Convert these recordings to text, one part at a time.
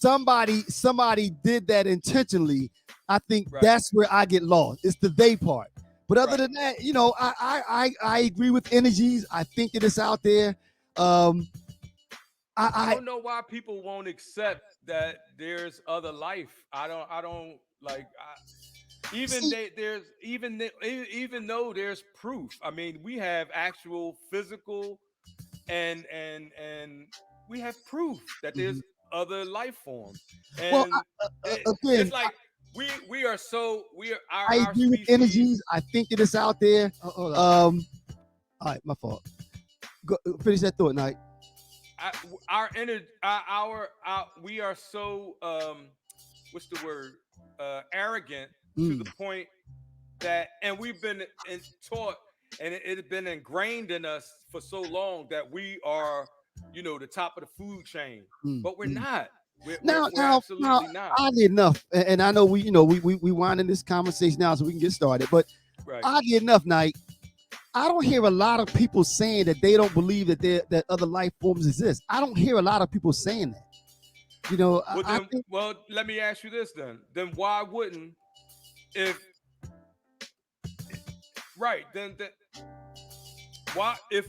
somebody did that intentionally, I think Right. that's where I get lost. It's the they part. But other Right. than that, I agree with energies. I think that it's out there. Um, I I don't know why people won't accept that there's other life. I don't like even see. there's even though there's proof. I mean, we have actual physical and we have proof that there's Mhm. other life forms. Well, And it's again, like we are so we are I our agree with species. energies. I think that it's out there. Hold on. All right, my fault. Go, finish that thought, Night. Our energy our we are so what's the word arrogant to the Mm. point that and we've been taught and it has been ingrained in us for so long that we are the top of the food chain, Mm, but we're mm. not. We're Now, absolutely not. oddly enough, and I know we wind in this conversation now so we can get started, but Right. oddly enough, Night, I don't hear a lot of people saying that they don't believe that other life forms exist. I don't hear a lot of people saying that. Well I then, think well, let me ask you this then why wouldn't if right then why if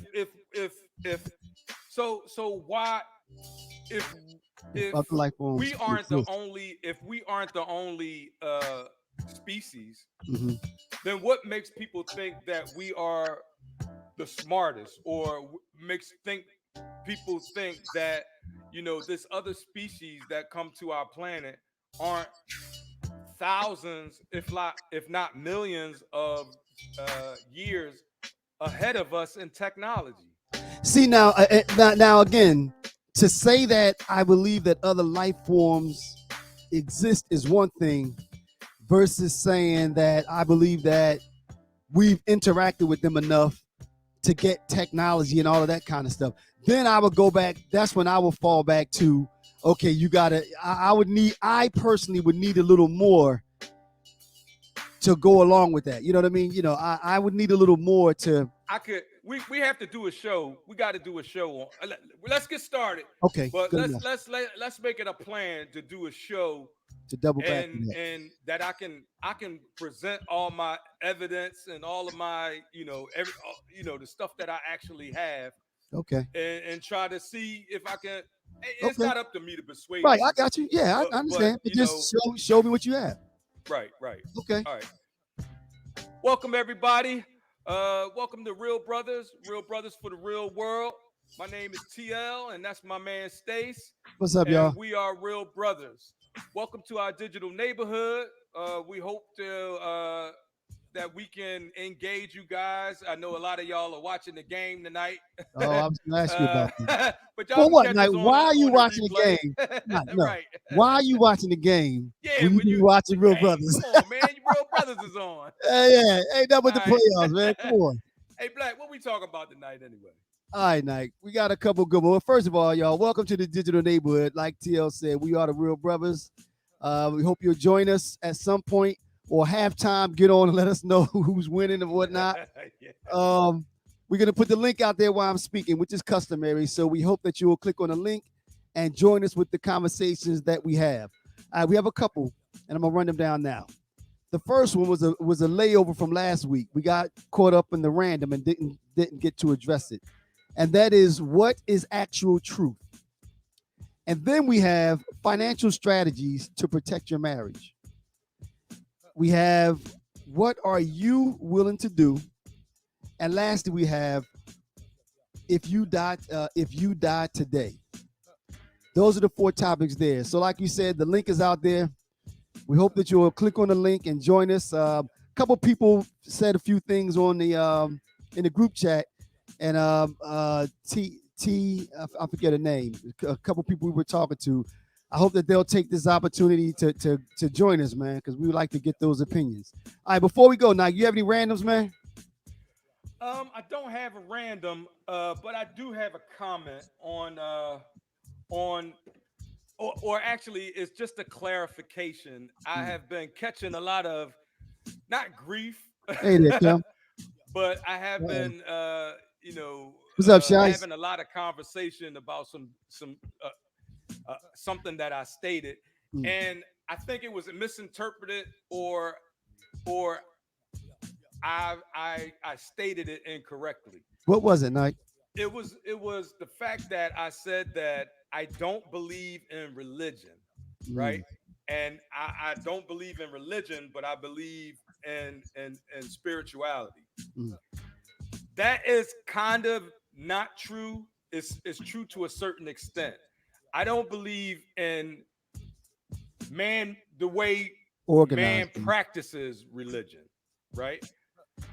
so why if if if other life forms we aren't the exist. only if we aren't the only species, Hmm. then what makes people think that we are the smartest or makes people think that this other species that come to our planet aren't thousands if not millions of years ahead of us in technology. See now again, to say that I believe that other life forms exist is one thing, versus saying that I believe that we've interacted with them enough to get technology and all of that kind of stuff. Then I would go back. That's when I would fall back to, okay, you gotta. I personally would need a little more to go along with that. You know what I mean? I would need a little more to. I could we have to do a show. We got to do a show on let's get started. Okay, But good enough let's make it a plan to do a show to double back to and that. and that I can present all my evidence and all of my the stuff that I actually have Okay, and try to see if I can. It's okay, not up to me to persuade right. I you, got you. Yeah, I but understand. But just show me what you have. right. Okay. All right. Welcome everybody. Welcome to Real Brothers for the Real World. My name is TL, and that's my man Stace, What's up, and y'all? we are Real Brothers. Welcome to our digital neighborhood. We hope that we can engage you guys. I know a lot of y'all are watching the game tonight, Oh, I was gonna ask you uh, about that. but y'all For can what? catch Like, us why are you on the watching the replay. game? No. Right? Why are you watching the game Yeah, when you when can be you watching the Real game. Brothers? Come on, man. Real Brothers is on. Yeah, ain't that but All the right. playoffs, man. Come on. Hey, Black, what we talking about tonight anyway? All right, Nike. We got a couple good ones. Well, first of all, y'all, welcome to the digital neighborhood. Like TL said, we are the Real Brothers. We hope you'll join us at some point or halftime. Get on and let us know who's winning and whatnot. Yeah. We're gonna put the link out there while I'm speaking, which is customary. So we hope that you will click on the link and join us with the conversations that we have. We have a couple, and I'm gonna run them down now. The first one was a layover from last week. We got caught up in the random and didn't get to address it, and that is what is actual truth. And then we have financial strategies to protect your marriage. We have what are you willing to do, and lastly we have if you die today. Those are the four topics there. So like you said, the link is out there. We hope that you'll click on the link and join us. A couple people said a few things on the in the group chat, and I forget her name. A couple people we were talking to. I hope that they'll take this opportunity to join us, man, because we would like to get those opinions. All right, before we go, now you have any randoms, man? I don't have a random, but I do have a comment on or actually it's just a clarification. I have been catching a lot of not grief, Hey there, Kim. but I have Uh-oh. been What's up, Shice? having a lot of conversation about some something that I stated, Mm. and I think it was misinterpreted, or I stated it incorrectly. What was it, Knight? It was the fact that I said that I don't believe in religion, right? Mm. And I don't believe in religion, but I believe in spirituality. Mm. That is kind of not true. It's true to a certain extent. I don't believe in man the way man Organizing. practices religion, right?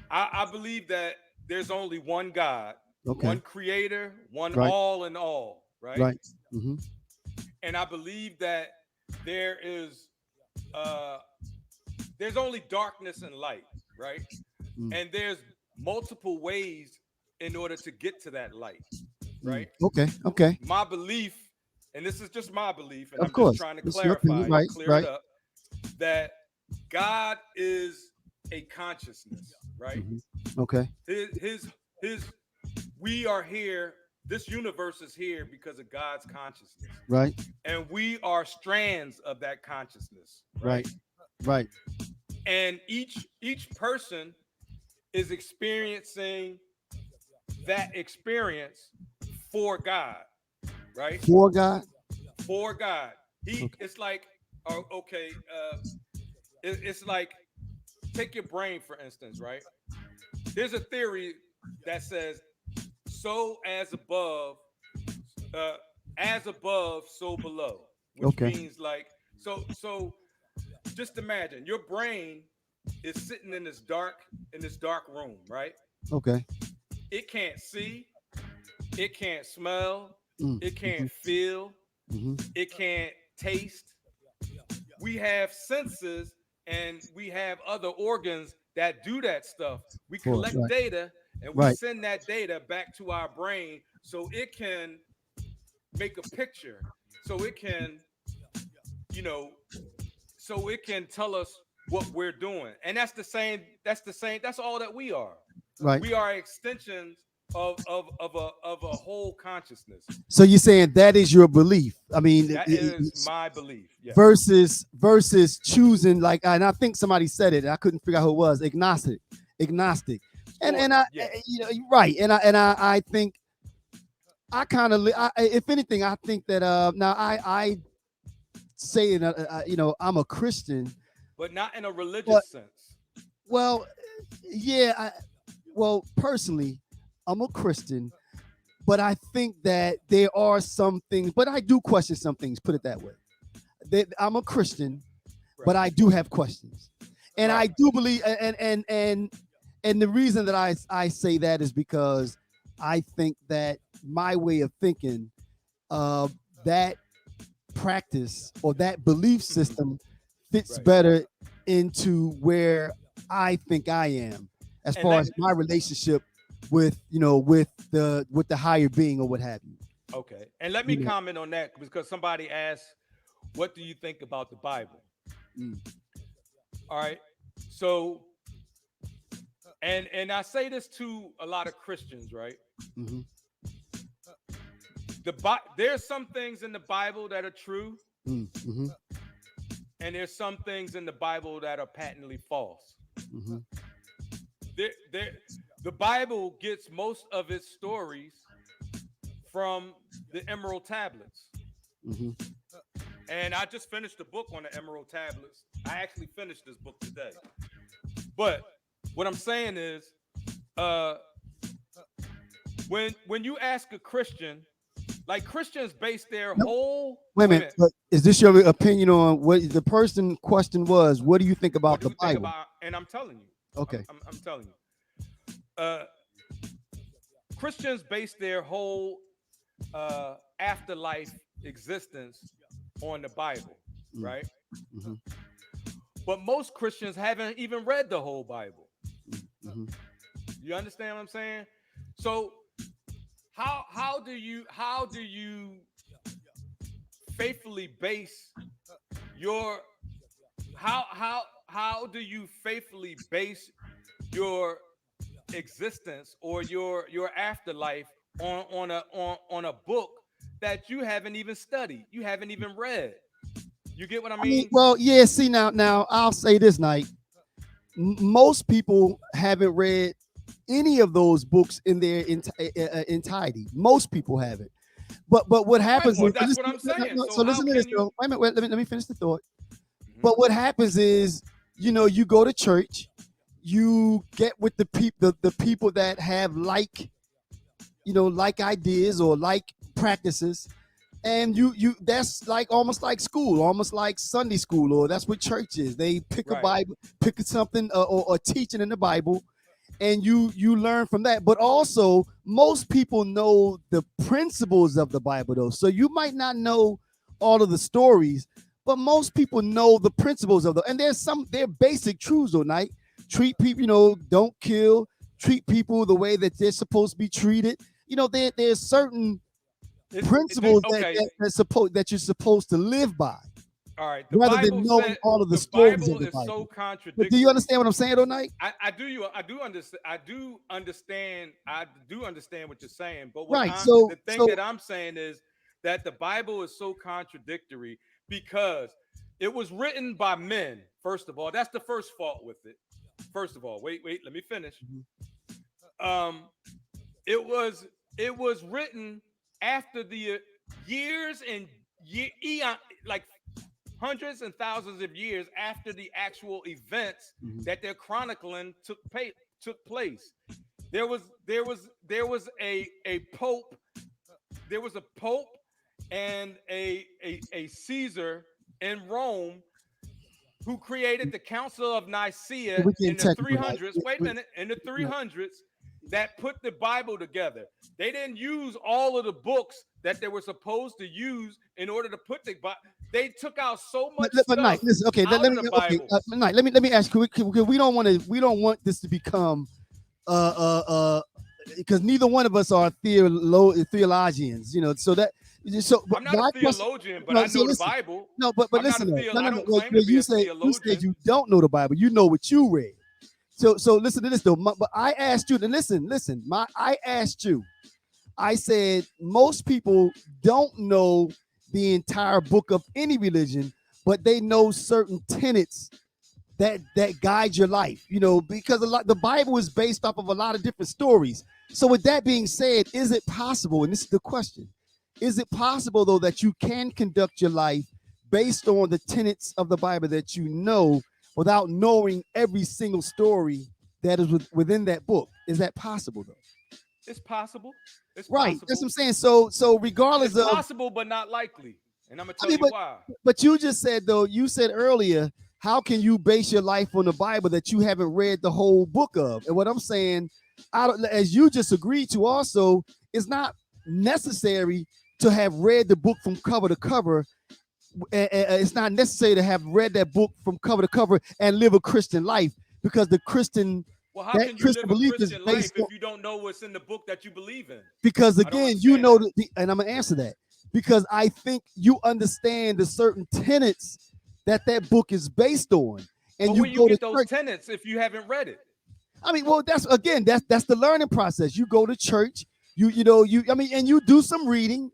I believe that there's only one God, Okay. one creator, one Right. all in all, right? Right. Mm-hmm. And I believe that there is uh there's only darkness and light, right? Mm. And there's multiple ways in order to get to that light, Mm. right? Okay. Okay. My belief, and this is just my belief, and Of I'm just course. trying to It's your clarify opinion. it, Right. clear it Right. up, that God is a consciousness, right? Hmm. Okay. His we are here, this universe is here because of God's consciousness. Right. And we are strands of that consciousness, Right. right? Right. And each person is experiencing that experience for God, right? For God. For God. He Okay. it's like, oh, okay, it's like, take your brain for instance, right? There's a theory that says, so uh as above, so below, which Okay. means like, so just imagine your brain is sitting in this dark room, right? Okay. It can't see, it can't smell, Mm. it can't Hmm. feel, Hmm. it can't taste. We have senses and we have other organs that do that stuff. We For collect right. data and we Right. send that data back to our brain so it can make a picture, so it can, you know, so it can tell us what we're doing. And that's all that we are. Right. We are extensions of a whole consciousness. So you're saying that is your belief? I mean, That is my belief. Yes. versus choosing like, and I think somebody said it. And I couldn't figure out who it was. Agnostic, agnostic, and Sort of. I, Yes. you know, you're right, and I think I kind of, if anything, I think that now I say it, I'm a Christian, But not in a but religious sense. well, yeah, well, personally, I'm a Christian, but I think that there are some things, but I do question some things. Put it that way. I'm a Christian, but Right. I do have questions, and I Right. do believe, and the reason that I say that is because I think that my way of thinking, uh, that practice or that belief Hmm. system fits Right. better into where I think I am as And far let as my relationship with with the higher being or what have you. Okay. And let me You know. comment on that because somebody asked, "What do you think about the Bible?" Mm. All right. So, and I say this to a lot of Christians, right? Mm-hmm. There's some things in the Bible that are true, Mm-hmm. and there's some things in the Bible that are patently false. Mm-hmm. There, there, the Bible gets most of its stories from the Emerald Tablets, Mm-hmm. and I just finished a book on the Emerald Tablets. I actually finished this book today. But what I'm saying is, uh, when you ask a Christian, like Christians base their No, whole wait a wait a minute. minute, But is this your opinion on what the person question was? What do you think what about do the you think Bible? about? And I'm telling you, Okay. I'm telling you, uh, Christians base their whole afterlife existence on the Bible, Mm. right? Mm-hmm. But most Christians haven't even read the whole Bible. Mm-hmm. You understand what I'm saying? So how do you faithfully base your how do you faithfully base your existence or your afterlife on a book that you haven't even studied, you haven't even read. You get what I I mean, mean? well, yeah. See, now I'll say this, Night. Most people haven't read any of those books in their entirety. Most people haven't. But what Right. happens Well, is, that's what I'm saying. So so how listen to this. can you? Though. Wait a minute. Let me finish the thought. Mhm. But what happens is, you go to church, you get with the people that have like ideas or like practices, and you that's like almost like school, almost like Sunday school, or that's what church is. They pick a Right. Bible, pick something, or teaching in the Bible, and you learn from that. But also, most people know the principles of the Bible, though. So you might not know all of the stories, but most people know the principles of the. And they're basic truths, though. Night treat people, don't kill. Treat people the way that they're supposed to be treated. There's certain principles Okay. that you're supposed to live by, All right. The rather than Bible knowing said all of the the stories of Bible the is so Bible. But do you contradictory. understand what I'm saying, though, Night? I do understand what you're saying, but Right. So the thing so that I'm saying is that the Bible is so contradictory because it was written by men. First of all, that's the first fault with it. First of all, wait, let me finish. Um, it was it was written after the years and eon, like hundreds and thousands of years after the actual events Mhm. that they're chronicling took place. There was a pope. There was a pope and a Caesar in Rome who created the Council of Nicaea We getting in the technical, Night. 300s. Wait a minute, in the 300s that put the Bible together. They didn't use all of the books that they were supposed to use in order to put the Bible. They took out so much But Night, stuff listen. Okay, out let of me. the Okay, Bible. Night. Let me ask you, because we don't want this to become uh uh uh because neither one of us are theologians, so that but I'm not a my question. theologian, but No, I so know the listen. Bible. No, but I'm not a listen though. theo. No, I no, no. don't Well, claim to be you a said theologian. you don't know the Bible. You know what you read. So listen to this though. But I asked you to listen. I asked you. I said most people don't know the entire book of any religion, but they know certain tenets that guide your life. Because the Bible is based off of a lot of different stories. So with that being said, is it possible? And this is the question: is it possible though that you can conduct your life based on the tenets of the Bible that you know, without knowing every single story that is within that book? Is that possible though? It's possible. It's Right. That's what possible. I'm saying. So It's regardless of, possible, but not likely. And I'm gonna I tell mean, you but why. but you just said though, you said earlier, how can you base your life on the Bible that you haven't read the whole book of? And what I'm saying, as you just agreed to also, it's not necessary to have read the book from cover to cover. It's not necessary to have read that book from cover to cover and live a Christian life, because Well, how that can you Christian live a belief is Christian life based on. if you don't know what's in the book that you believe in? Because I don't again, understand that. and I'm gonna answer that, because I think you understand the certain tenets that book is based on, and But you where you go to get those church. tenets if you haven't read it? I mean, well, that's the learning process. You go to church, I mean, and you do some reading,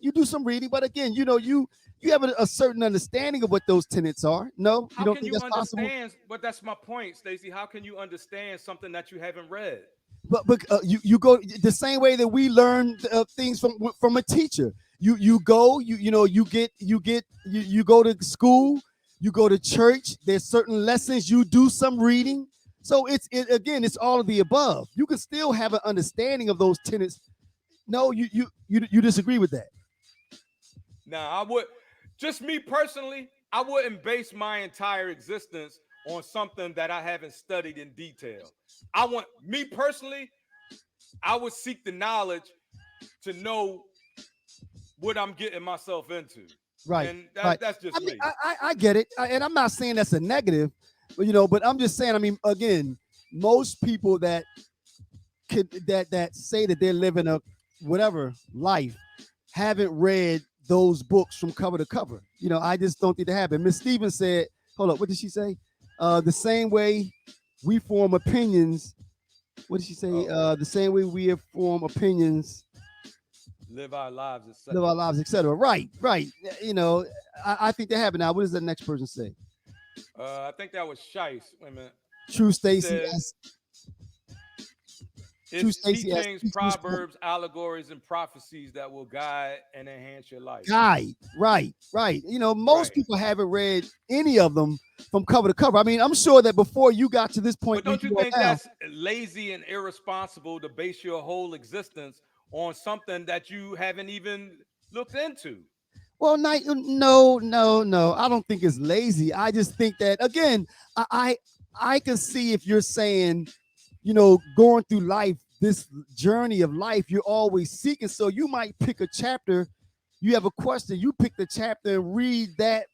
but again, you have a certain understanding of what those tenets are. No, you How don't can think you that's possible? understand? But that's my point, Stacy. How can you understand something that you haven't read? But you go the same way that we learn things from a teacher. You go, you go to school, you go to church. There's certain lessons, you do some reading. So again, it's all of the above. You can still have an understanding of those tenets. No, you disagree with that. Now, I would, just me personally, I wouldn't base my entire existence on something that I haven't studied in detail. Me personally, I would seek the knowledge to know what I'm getting myself into. Right, And right. that's I just mean, me. I get it, and I'm not saying that's a negative, but I'm just saying. I mean, again, most people that say that they're living a whatever life haven't read those books from cover to cover. I just don't think they have. And Miss Stevens said, hold up, what did she say? The same way we form opinions. What did she say? Oh, The same way we form opinions. live our lives, live etc. our lives, etc. Right, right. You know, I think they have it now. What does the next person say? I think that was Shice. Wait a minute. True He Stacy says as True it's Stacy as teachings, proverbs, allegories, and prophecies that will guide and enhance your life. guide. Right, right. You know, most Right. people haven't read any of them from cover to cover. I mean, I'm sure that before you got to this point But where don't you you are think now, that's lazy and irresponsible to base your whole existence on something that you haven't even looked into? well, no. I don't think it's lazy. I just think that again, I I, I can see if you're saying, you know, going through life, this journey of life, you're always seeking. So you might pick a chapter. You have a question. You pick the chapter and read that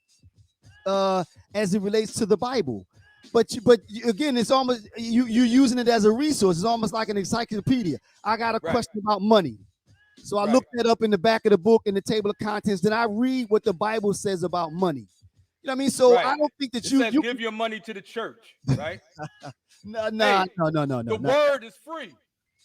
uh, as it relates to the Bible. Again, it's almost you using it as a resource. It's almost like an encyclopedia. I got a Right. question about money. So I Right. looked that up in the back of the book in the table of contents. Then I read what the Bible says about money. You know what I mean? So I Right. don't think that It you says you give your money to the church, right? no no Hey, no no no no the no word is free.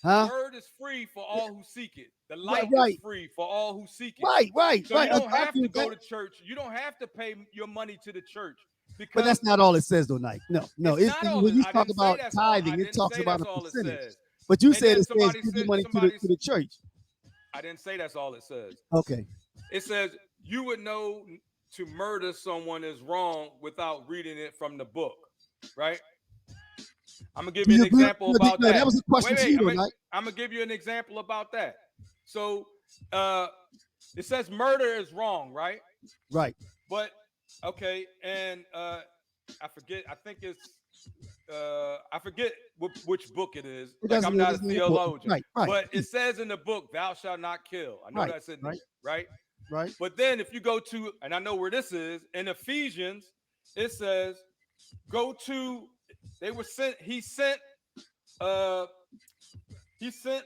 The huh word is free for all who seek it. The right light is right free for all who seek it. right right So right. you don't I have agree to with that. go to church. You don't have to pay your money to the church But because that's not all it says though, Nike. No. it's not all When it. you I talk didn't say about that's all. I tithing, it didn't talks say about that's a all it percentage. says. But you And said then it says somebody give your said money to somebody the church. I didn't say that's all it says. Okay. It says you would know to murder someone is wrong without reading it from the book, right? I'm gonna give Do you you an agree? example about No, that that. was a question Wait, to wait. you though, Nike. I'm gonna give you an example about that. So, uh, it says murder is wrong, right? Right. But okay, and I forget. I think it's I forget which book it is. Like I'm It not a doesn't important. theologian, Right. but it says in the book, "Thou shalt not kill." I know Right. that's in there, Right. right? Right. But then if you go to, and I know where this is in Ephesians, it says, "Go to." They were sent. Uh he sent.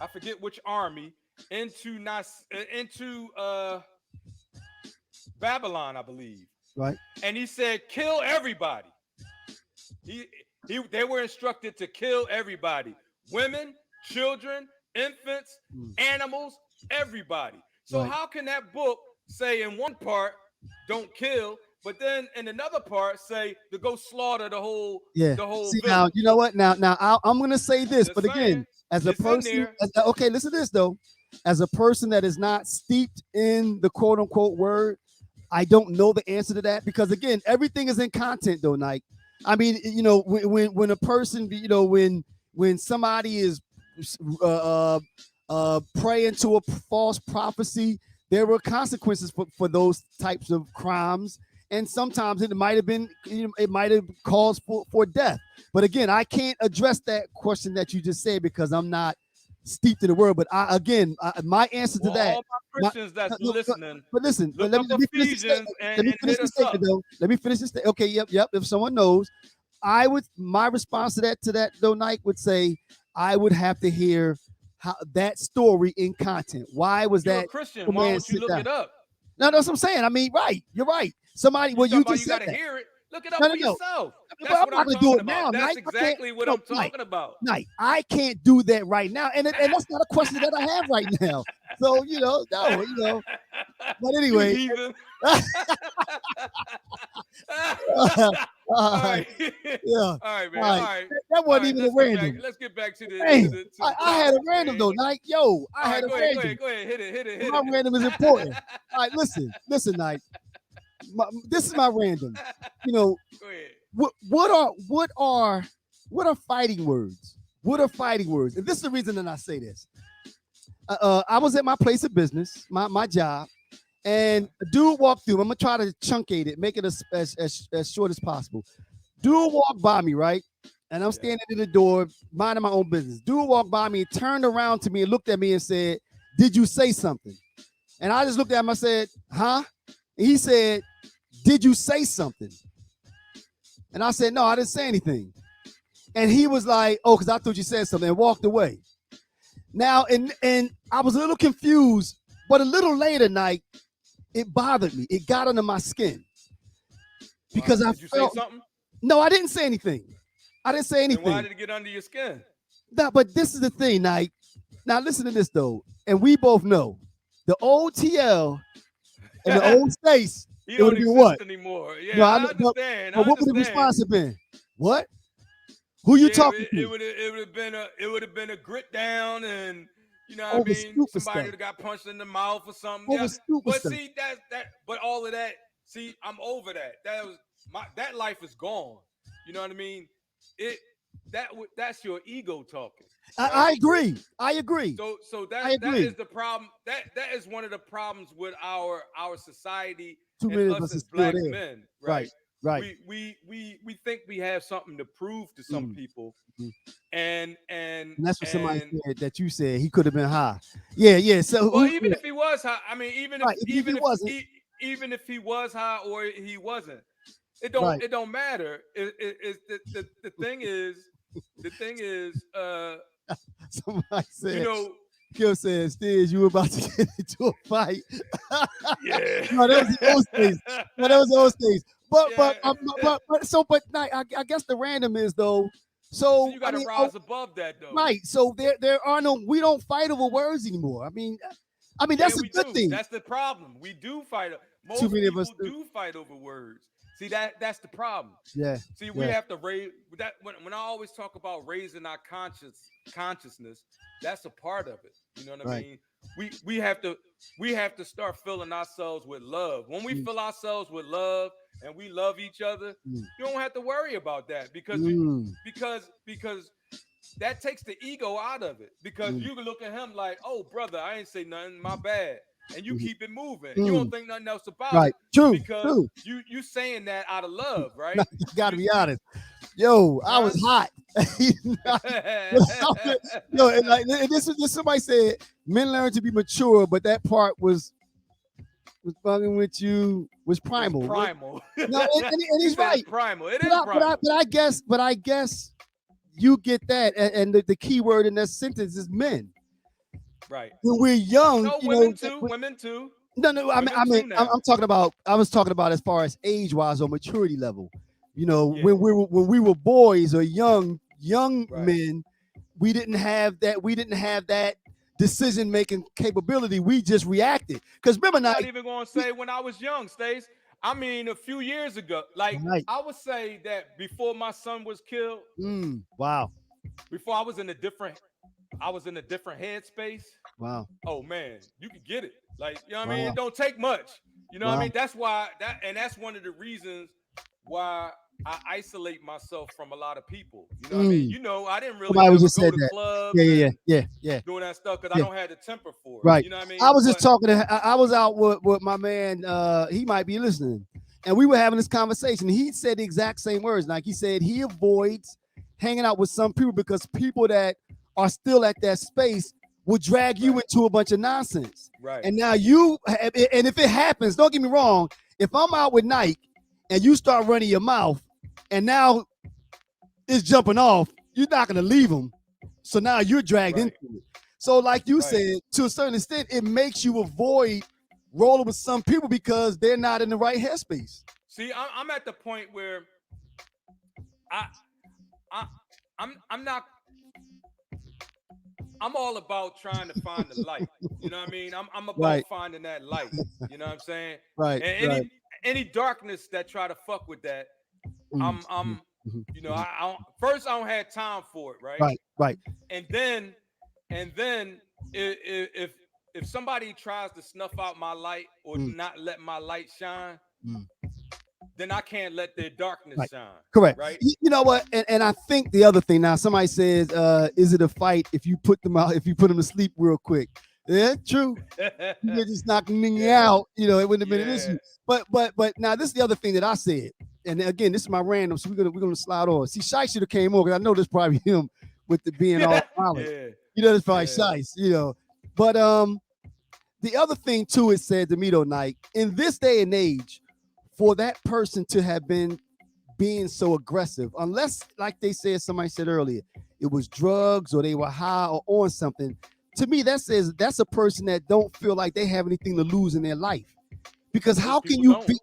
I forget which army into Babylon, I believe, Right. and he said, "Kill everybody." He they were instructed to kill everybody: women, children, infants, Mm, animals, everybody. So right. how can that book say in one part don't kill, but then in another part say to go slaughter Yeah. the whole See now, you village? know what? I'm gonna say this, Just but again, saying, as a it's in person, there. okay, listen to this though. As a person that is not steeped in the quote unquote word, I don't know the answer to that because again, everything is in content though, Nike. I mean, you know, when a person, you know, when somebody is uh, praying to a false prophecy, there were consequences for those types of crimes, and sometimes it might have been, you know, it might have caused for death. But again, I can't address that question that you just said because I'm not steeped in the word. But my answer to Well, that, all my my Christians that's no, listening, but listen, but look up let me finish the Ephesians statement. Let me and finish hit the us up. statement though. Let me finish the statement. Okay, yep. If someone knows, I would my response to that though, Nike would say I would have to hear how that story in content. Why was You're a that Christian. Why command don't you sit look down? it up? No, that's what I'm saying. I mean, right, you're right. Somebody, You well, talking you about just you said got to that. hear it. Look it up No, for no, no. yourself. But That's I'm what not I'm gonna do talking it now, about. That's Nike. I can't. exactly what No, I'm Nike, talking about. Nike. I can't do that right now, and that's not a question that I have right now. So you know, no, you know. But You anyway, heathen. All uh, right. yeah, All right, all man. All right. right. That All wasn't right. even a random. Let's get back to the Hey, to the I had a topic, random man. though, Nike. Yo, I All had right, a go ahead, go random. ahead, go ahead. Hit My it. random is important. All right, listen, Nike. This is my random. You know, Go ahead. what are fighting words? What are fighting words? And this is the reason that I say this. I was at my place of business, my job, and a dude walked through. I'm gonna try to truncate it, make it as short as possible. Dude walked by me, right? And I'm Yeah. standing in the door, minding my own business. Dude walked by me, turned around to me, and looked at me and said, "Did you say something?" And I just looked at him. I said, "Huh?" And he said, "Did you say something?" And I said, "No, I didn't say anything." And he was like, "Oh, because I thought you said something," and walked away. Now, and I was a little confused, but a little later night, it bothered me. It got under my skin Why? because I Did you say felt something? no, I didn't say anything. I didn't say Then why anything. did it get under your skin? No, but this is the thing, Nike. Now listen to this though, and we both know the old TL and the old Stace. He It would don't have been what? exist anymore. No, Yeah, I I know, understand. but I what would the understand. response have been? What? Who you Yeah, talking it to? would have been a grit down, and you know what I Over mean, stupid somebody stuff. that got punched in the mouth or something. Over Yeah, stupid but stuff. see but all of that. See, I'm over that. That life is gone. You know what I mean? It that's your ego talking, right? I agree. I agree. So I that agree. is the problem. That is one of the problems with our society Too and many of us us are as still black there. men, Right. right? Right. We think we have something to prove to some Mm, people, mm. and and And that's what somebody and said that you said he could have been high. Yeah, yeah. So well, who? even Yeah, if he was high, I mean, right. If he wasn't, even if he was high or he wasn't, right. it don't matter. The thing is, Somebody you said, know, Kim said, Stiz, you were about to get into a fight. yeah, No, that was the old days. No, that was the old days. yeah. I guess the random is though. So So you I got to mean, oh, rise above that, though. right. So there are no. We don't fight over words anymore. I mean Yeah, that's a we good do. thing. That's the problem. We do fight. Too Most many of us people do. do fight over words. See that's the problem. Yeah, See, we yeah. have to raise that when I always talk about raising our consciousness, that's a part of it. You know what I Right. mean? We have to start filling ourselves with love. When we Mm, fill ourselves with love and we love each other, mm, you don't have to worry about that mm, because that takes the ego out of it because mm, you can look at him like, oh brother, I ain't say nothing, my bad. And you mm, keep it moving. And you don't mm. think nothing else about Right. it True. because True. you saying that out of love, No, right? you got to You be you honest. Yo, I huh? was hot. Yo, and like and this somebody said, men learn to be mature, but that part was bugging with you was It's primal. primal. No, and He he's said it's right. primal. It is primal. But I guess you get that, and the key word in that sentence is men. Right. When we're young, No, you know, women too. Women too. no, no. Women too I'm now. talking about. I was talking about as far as age wise or maturity level. You know, Yeah. when we were boys or young Right. men, we didn't have that. We didn't have that decision making capability. We just reacted. Because remember, I'm now, not even gonna say when I was young, Stace. I mean, a few years ago. Like right? I would say that before my son was killed, Wow, before I was in a different headspace. wow, Oh man, you could get it. Like, you know what I mean? wow, It don't take much. You know what I wow. mean? That's one of the reasons why I isolate myself from a lot of people. You know what I mean? Mm. You know, I didn't really Somebody was never just go said to that. clubs Yeah, yeah, yeah, and yeah, yeah, doing that stuff because I yeah. don't have the temper for it. Right. You know what I I mean? was just But talking to. I was out with my man. He might be listening, and we were having this conversation. He said the exact same words. Like he said, he avoids hanging out with some people because people that are still at that space will drag you right, into a bunch of nonsense. right, And now and if it happens, don't get me wrong. If I'm out with Nike and you start running your mouth, and now it's jumping off, you're not gonna leave them. So now you're dragged right, into it. So, like you right. said, to a certain extent, it makes you avoid rolling with some people because they're not in the right headspace. See, I'm at the point where I I I'm not I'm all about trying to find the light. You know what I mean? I'm about Right, finding that light. You know what I'm saying? right, And right, any darkness that try to fuck with that, mm, mhm, I'm mhm, you know, mhm. I don't, first I don't have time for it, right? Right, right. And then if somebody tries to snuff out my light or Mm, not let my light shine, mm, then I can't let their darkness right. shine, Correct. right? You know what? And I think the other thing now, somebody says, is it a fight if you put them out, if you put them to sleep real quick? Yeah, true. You just knocking me Yeah, out, it wouldn't have been an yeah. issue. But now this is the other thing that I said. And again, this is my random, so we're gonna slide on. See, Shice should have came over because I know this probably him with the being all violent. Yeah, This probably yeah, Shice. But the other thing too, it said to me though, Nike, in this day and age, for that person to have been being so aggressive, unless, like they said, somebody said earlier, it was drugs or they were high or on something. To me, that says that's a person that don't feel like they have anything to lose in their life. Because how most can people you don't. be?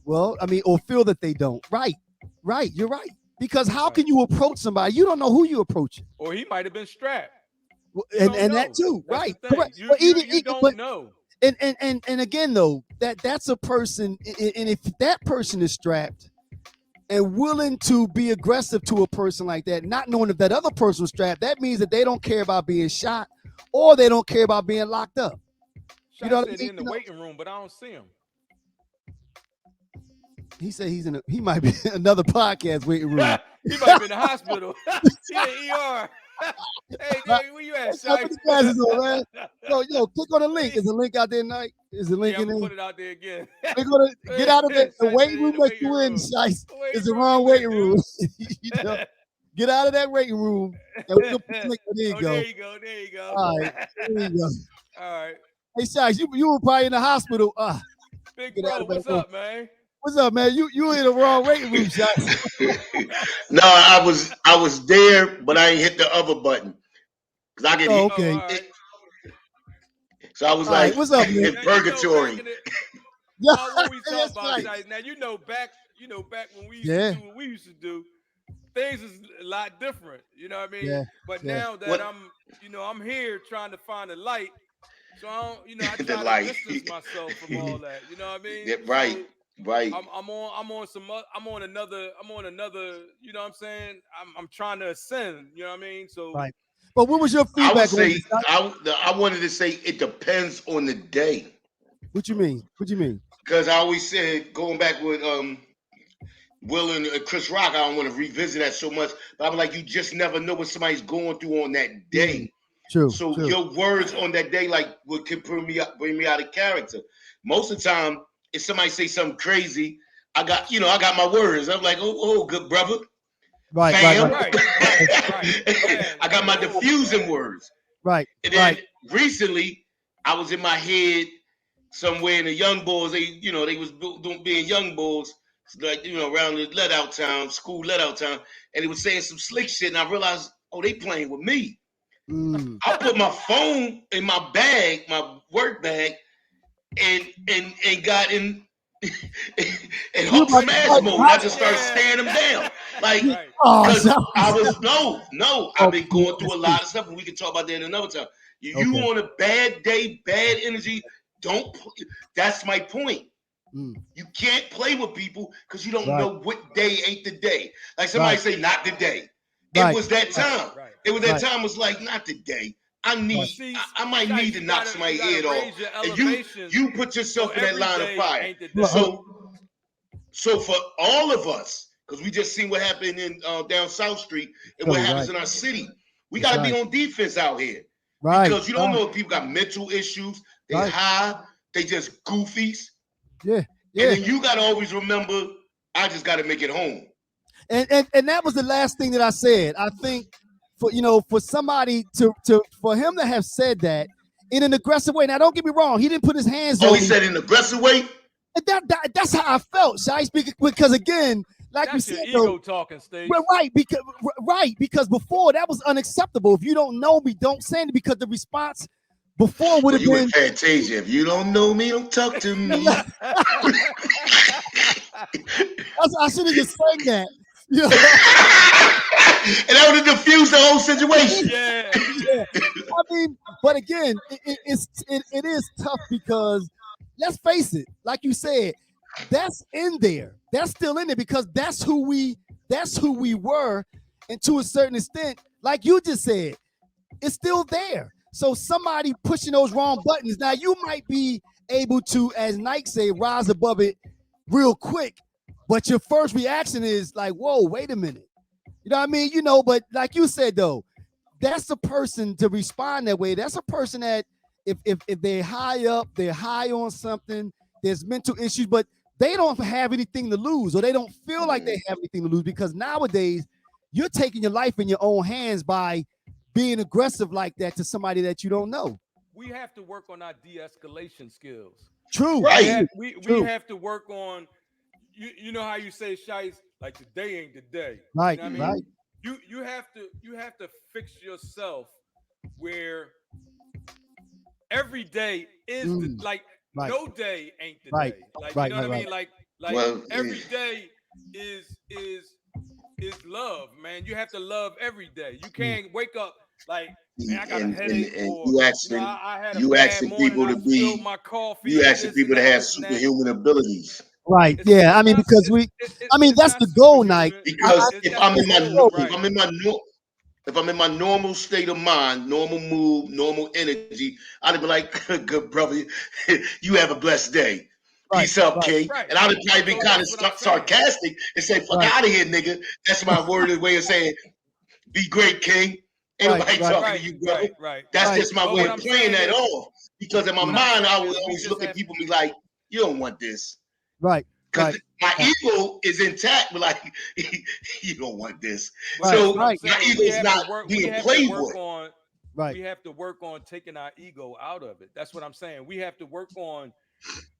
Well, I mean, or feel that they don't. Right, right. You're right. Because how Right. can you approach somebody? You don't know who you approaching. Or he might have been strapped. You and don't that know. too, That's right? the thing. Correct. But You but don't know. and again though, that's a person, and if that person is strapped and willing to be aggressive to a person like that, not knowing if that other person was strapped, that means that they don't care about being shot or they don't care about being locked up. You Shy know what I said he mean? in the waiting room, but I don't see him. He said he might be in another podcast waiting room. He might be in the hospital. He in ER. Hey, Dave, where you at, Put Shy? the glasses on, man. Yo, click on the link. Is the link out there tonight? Is the link Yeah, I'm in gonna there? put it out there again. Click on it. Get out of the Shy said waiting he in room the that waiting you in, room. Shice. What It's waiting the room wrong you in, waiting room. dude? You know, get out of that waiting room, and we're gonna put the link. There you Oh, go. there you go. There you go. All right, there you go. All right. Hey, Shice, you were probably in the hospital. Big Get out bro, of that what's room. up, man? What's up, man? You in the wrong waiting room, Shice. No, I was there, but I ain't hit the other button because I get Oh, hit. Oh, okay. all right. So I was All right. like What's up, man? in Now you know back purgatory. in the Yeah, what we talking that's about, right. Shy. Now back when we used to Yeah, do what we used to do, things is a lot different. You know what I mean? yeah, But yeah. now that What I'm here trying to find a light. So I don't, I the try to light? distance myself from all that. You know what I mean? Yeah, right, So right. I'm on another, you know what I'm saying? I'm trying to ascend, you know what I mean? So Right. But what was your I would feedback on say this? Shice? I wanted to say it depends on the day What you mean? What you mean? because I always said going back with Will and Chris Rock. I don't want to revisit that so much, but I'm like you just never know what somebody's going through on that Mm, day. true, So true. your words on that day, like, what could bring me out of character. Most of the time, if somebody say something crazy, I got my words. I'm like, oh, good brother, Right, right, fam. right, right. Yeah, I got like my whoa, diffusing man. words. right, And then right. recently, I was in my head somewhere in the young boys. They was being young boys, like around the let out time, school let out time, and they was saying some slick shit. And I realized, oh, they playing with me. Mm. I put my phone in my bag, my work bag, and got in in You Hulk about to smash fight the mode. I just started hospital? Yeah. staring them down, like Oh, because I Shice. was no. I've Oh, been yeah, going through that's a true. lot of stuff, and we can talk about that another time. You Okay. on a bad day, bad energy. Don't. That's my point. Mm. You can't play with people because you don't Right, know what day ain't the day. Like somebody right, say, not the day. It right, was that right, time. Right. It was that right, time. Was like, not today. right. But I, see, I might Shice, need to knock you somebody's gotta head off. raise your And you elevation. you put So yourself in that every line of day fire. ain't the Hold on, day. hold on. So for all of us, because we just seen what happened in down South Street and what Philly, happens right. in our city, we That's got to be right. on defense out here Right, because you don't right, know if people got mental issues, they right. high, they just goofies, Yeah, and yeah. then you got to always remember, I just got to make it home. And that was the last thing that I said. I think for somebody to for him to have said that in an aggressive way. Now, don't get me wrong. He didn't put his hands Oh, on he me. said in an aggressive way. And that's how I felt, Shice, because again, like you That's said your though, ego talking, well, Stace. because before that was unacceptable. If you don't know me, don't say it, because the response before would Well, have you with been, Fantasia. If you don't know me, don't talk to me. I should have just sang that. Yeah, And that would have diffused the whole situation. Yeah. yeah. I mean, but again, it is tough because let's face it, like you said, that's in there. That's still in there because that's who we were, and to a certain extent, like you just said, it's still there. So somebody pushing those wrong buttons. Now you might be able to, as Nike say, rise above it real quick, but your first reaction is like, "Whoa, wait a minute." You know what I mean? But like you said though, that's a person to respond that way. That's a person that if they're high up, they're high on something, there's mental issues, but they don't have anything to lose, or they don't feel like they have anything to lose, because nowadays you're taking your life in your own hands by being aggressive like that to somebody that you don't know. We have to work on our de-escalation skills. True, We Right. have true, we true. have to work on you know how you say Shice, like today ain't the day. You Right, know what I mean? right, You have to fix yourself where every day is the mm, like right, no day ain't the right, day. Like you right, know what right, I right. mean? Like Well, every day is is love, man. You have to love every day. You Mm, can't wake up. like, man, I got a and headache, or you I had a you bad asking morning. people I to spilled be my coffee you and asking this and people to that, have this and that. superhuman abilities. Right. Yeah. I mean, Not. because I mean, It's that's not the goal, Nike. superhuman. Because That's the goal, if right? I'm in my if I'm in my normal state of mind, normal mood, normal energy, I'd be like, "Good brother, you have a blessed day. Right. Peace out, Right. King." Right. And I'd probably be So kind of that's what I'm saying. sarcastic and say, "Fuck Right. out of here, nigga." That's my way of saying, "Be great, King." Ain't Right. nobody Right. talking to Right. you, brother. That's Right. just my But way what of I'm playing saying that is, off. Because in my mind, I would we always just look at have. people and be like, "You don't want this." Right. Because Right. my Right. ego is intact, but like, you don't want this. But Right. that's So what I'm Right. my saying. ego is not We being have to played work with. on. Right. We have to work on taking our ego out of it. That's what I'm saying. We have to work on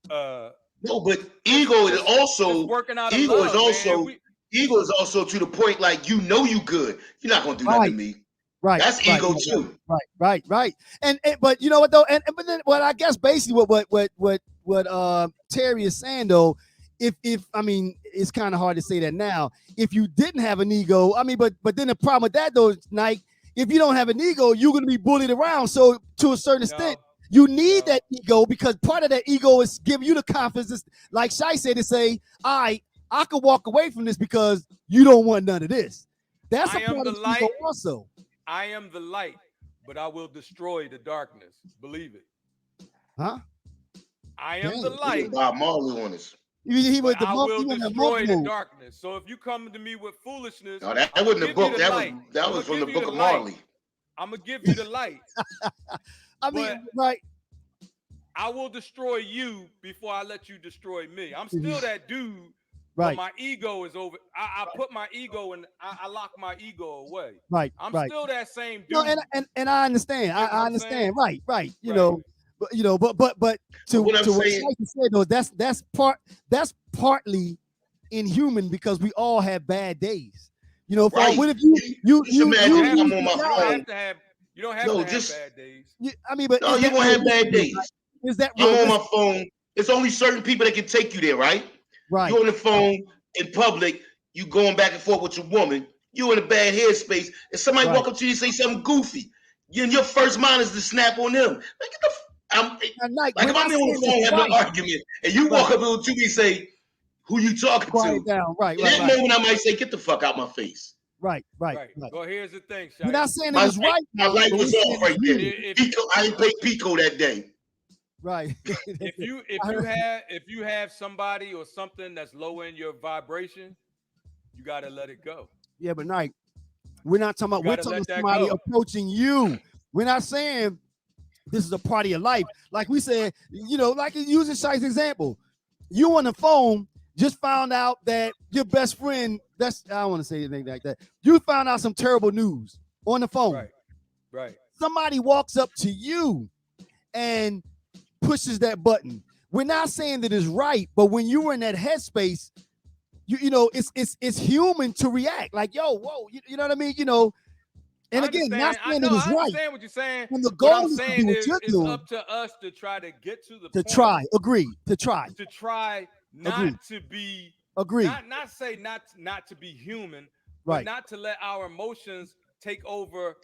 uh No, but just working out of ego is love, man. also ego is also to the point like you know you good. You're not gonna do nothing to Right. me. Right. That's Right. ego Right. too. Right. Right. Right. And but you know what though, and but then what I guess basically what Terry is saying though, if I mean it's kind of hard to say that now. If you didn't have an ego, I mean, but then the problem with that though, Nike, if you don't have an ego, you're gonna be bullied around. So to a certain extent, No, you need no. that ego because part of that ego is giving you the confidence, like Shai said, to say, I could walk away from this because you don't want none of this. That's I a am part the of ego light. also. I am the light, but I will destroy the darkness. Believe it. Huh? I am the Dang. He was light, Bob Marley on us. He but was the I monk. will He was the monk destroy the move. darkness. So if you come to me with foolishness, No, that I'm gonna wasn't a give you book. the light. That I'm was gonna from the give you book the of light. Marley. I'm gonna give you the light, I mean, but right. I will destroy you before I let you destroy me. I'm Mhm. still that dude, but Right. my ego is over. I put my ego and I lock my ego away. Right. I'm Right. still that same No, dude. and I understand. You get what I I'm understand. saying? Right. Right. Right. But But what I'm to what saying, Shai said though, that's partly inhuman because we all have bad days. For right? what if you you Just you You don't you imagine have I'm lose to. on your my You don't job? phone. have to have. You don't have No, to have just bad days. I mean, but no, is you're that gonna have realistic? bad days. Is that I'm on realistic? my phone. It's only certain people that can take you there, right? Right. You on the phone in public, you going back and forth with your woman, you in a bad headspace, and somebody Right. walk up to you and say something goofy. Your first mind is to snap on them. Like, get the I'm Now, Nike, like we're if I'm not on saying the that's phone having right. an argument and you Right. walk up to me and say, "Who you talking Quiet to?" down. Right. In Right. that Right. moment, I might say, "Get the fuck out my face." Right. Right. Right. Right. Well, here's the thing, We're Shice. not saying it is right, my Nike, light but we're was saying off it's right there. human. If Pico, I didn't pay Pico that day. Right. I heard- if you have somebody or something that's lowering your vibration, you gotta let it go. yeah, but Nike, we're not talking You about. We're gotta talking let about that somebody go. approaching you. We're not saying this is a part of your life. Like we said, like using Shai's example, you on the phone just found out that your best friend. I don't want to say anything like that. You found out some terrible news on the phone. Right. Right. Somebody walks up to you and pushes that button. We're not saying that it's right, but when you were in that headspace, it's human to react like, yo, whoa, you know what I mean? And I again, not understand. saying that it's I right. understand what you're saying. And the What goal I'm is to do saying what is you're it's doing, up to us to try to get to the to point try, to try, agree, not to be agree. not say not to be human, but Right. not to let our emotions take over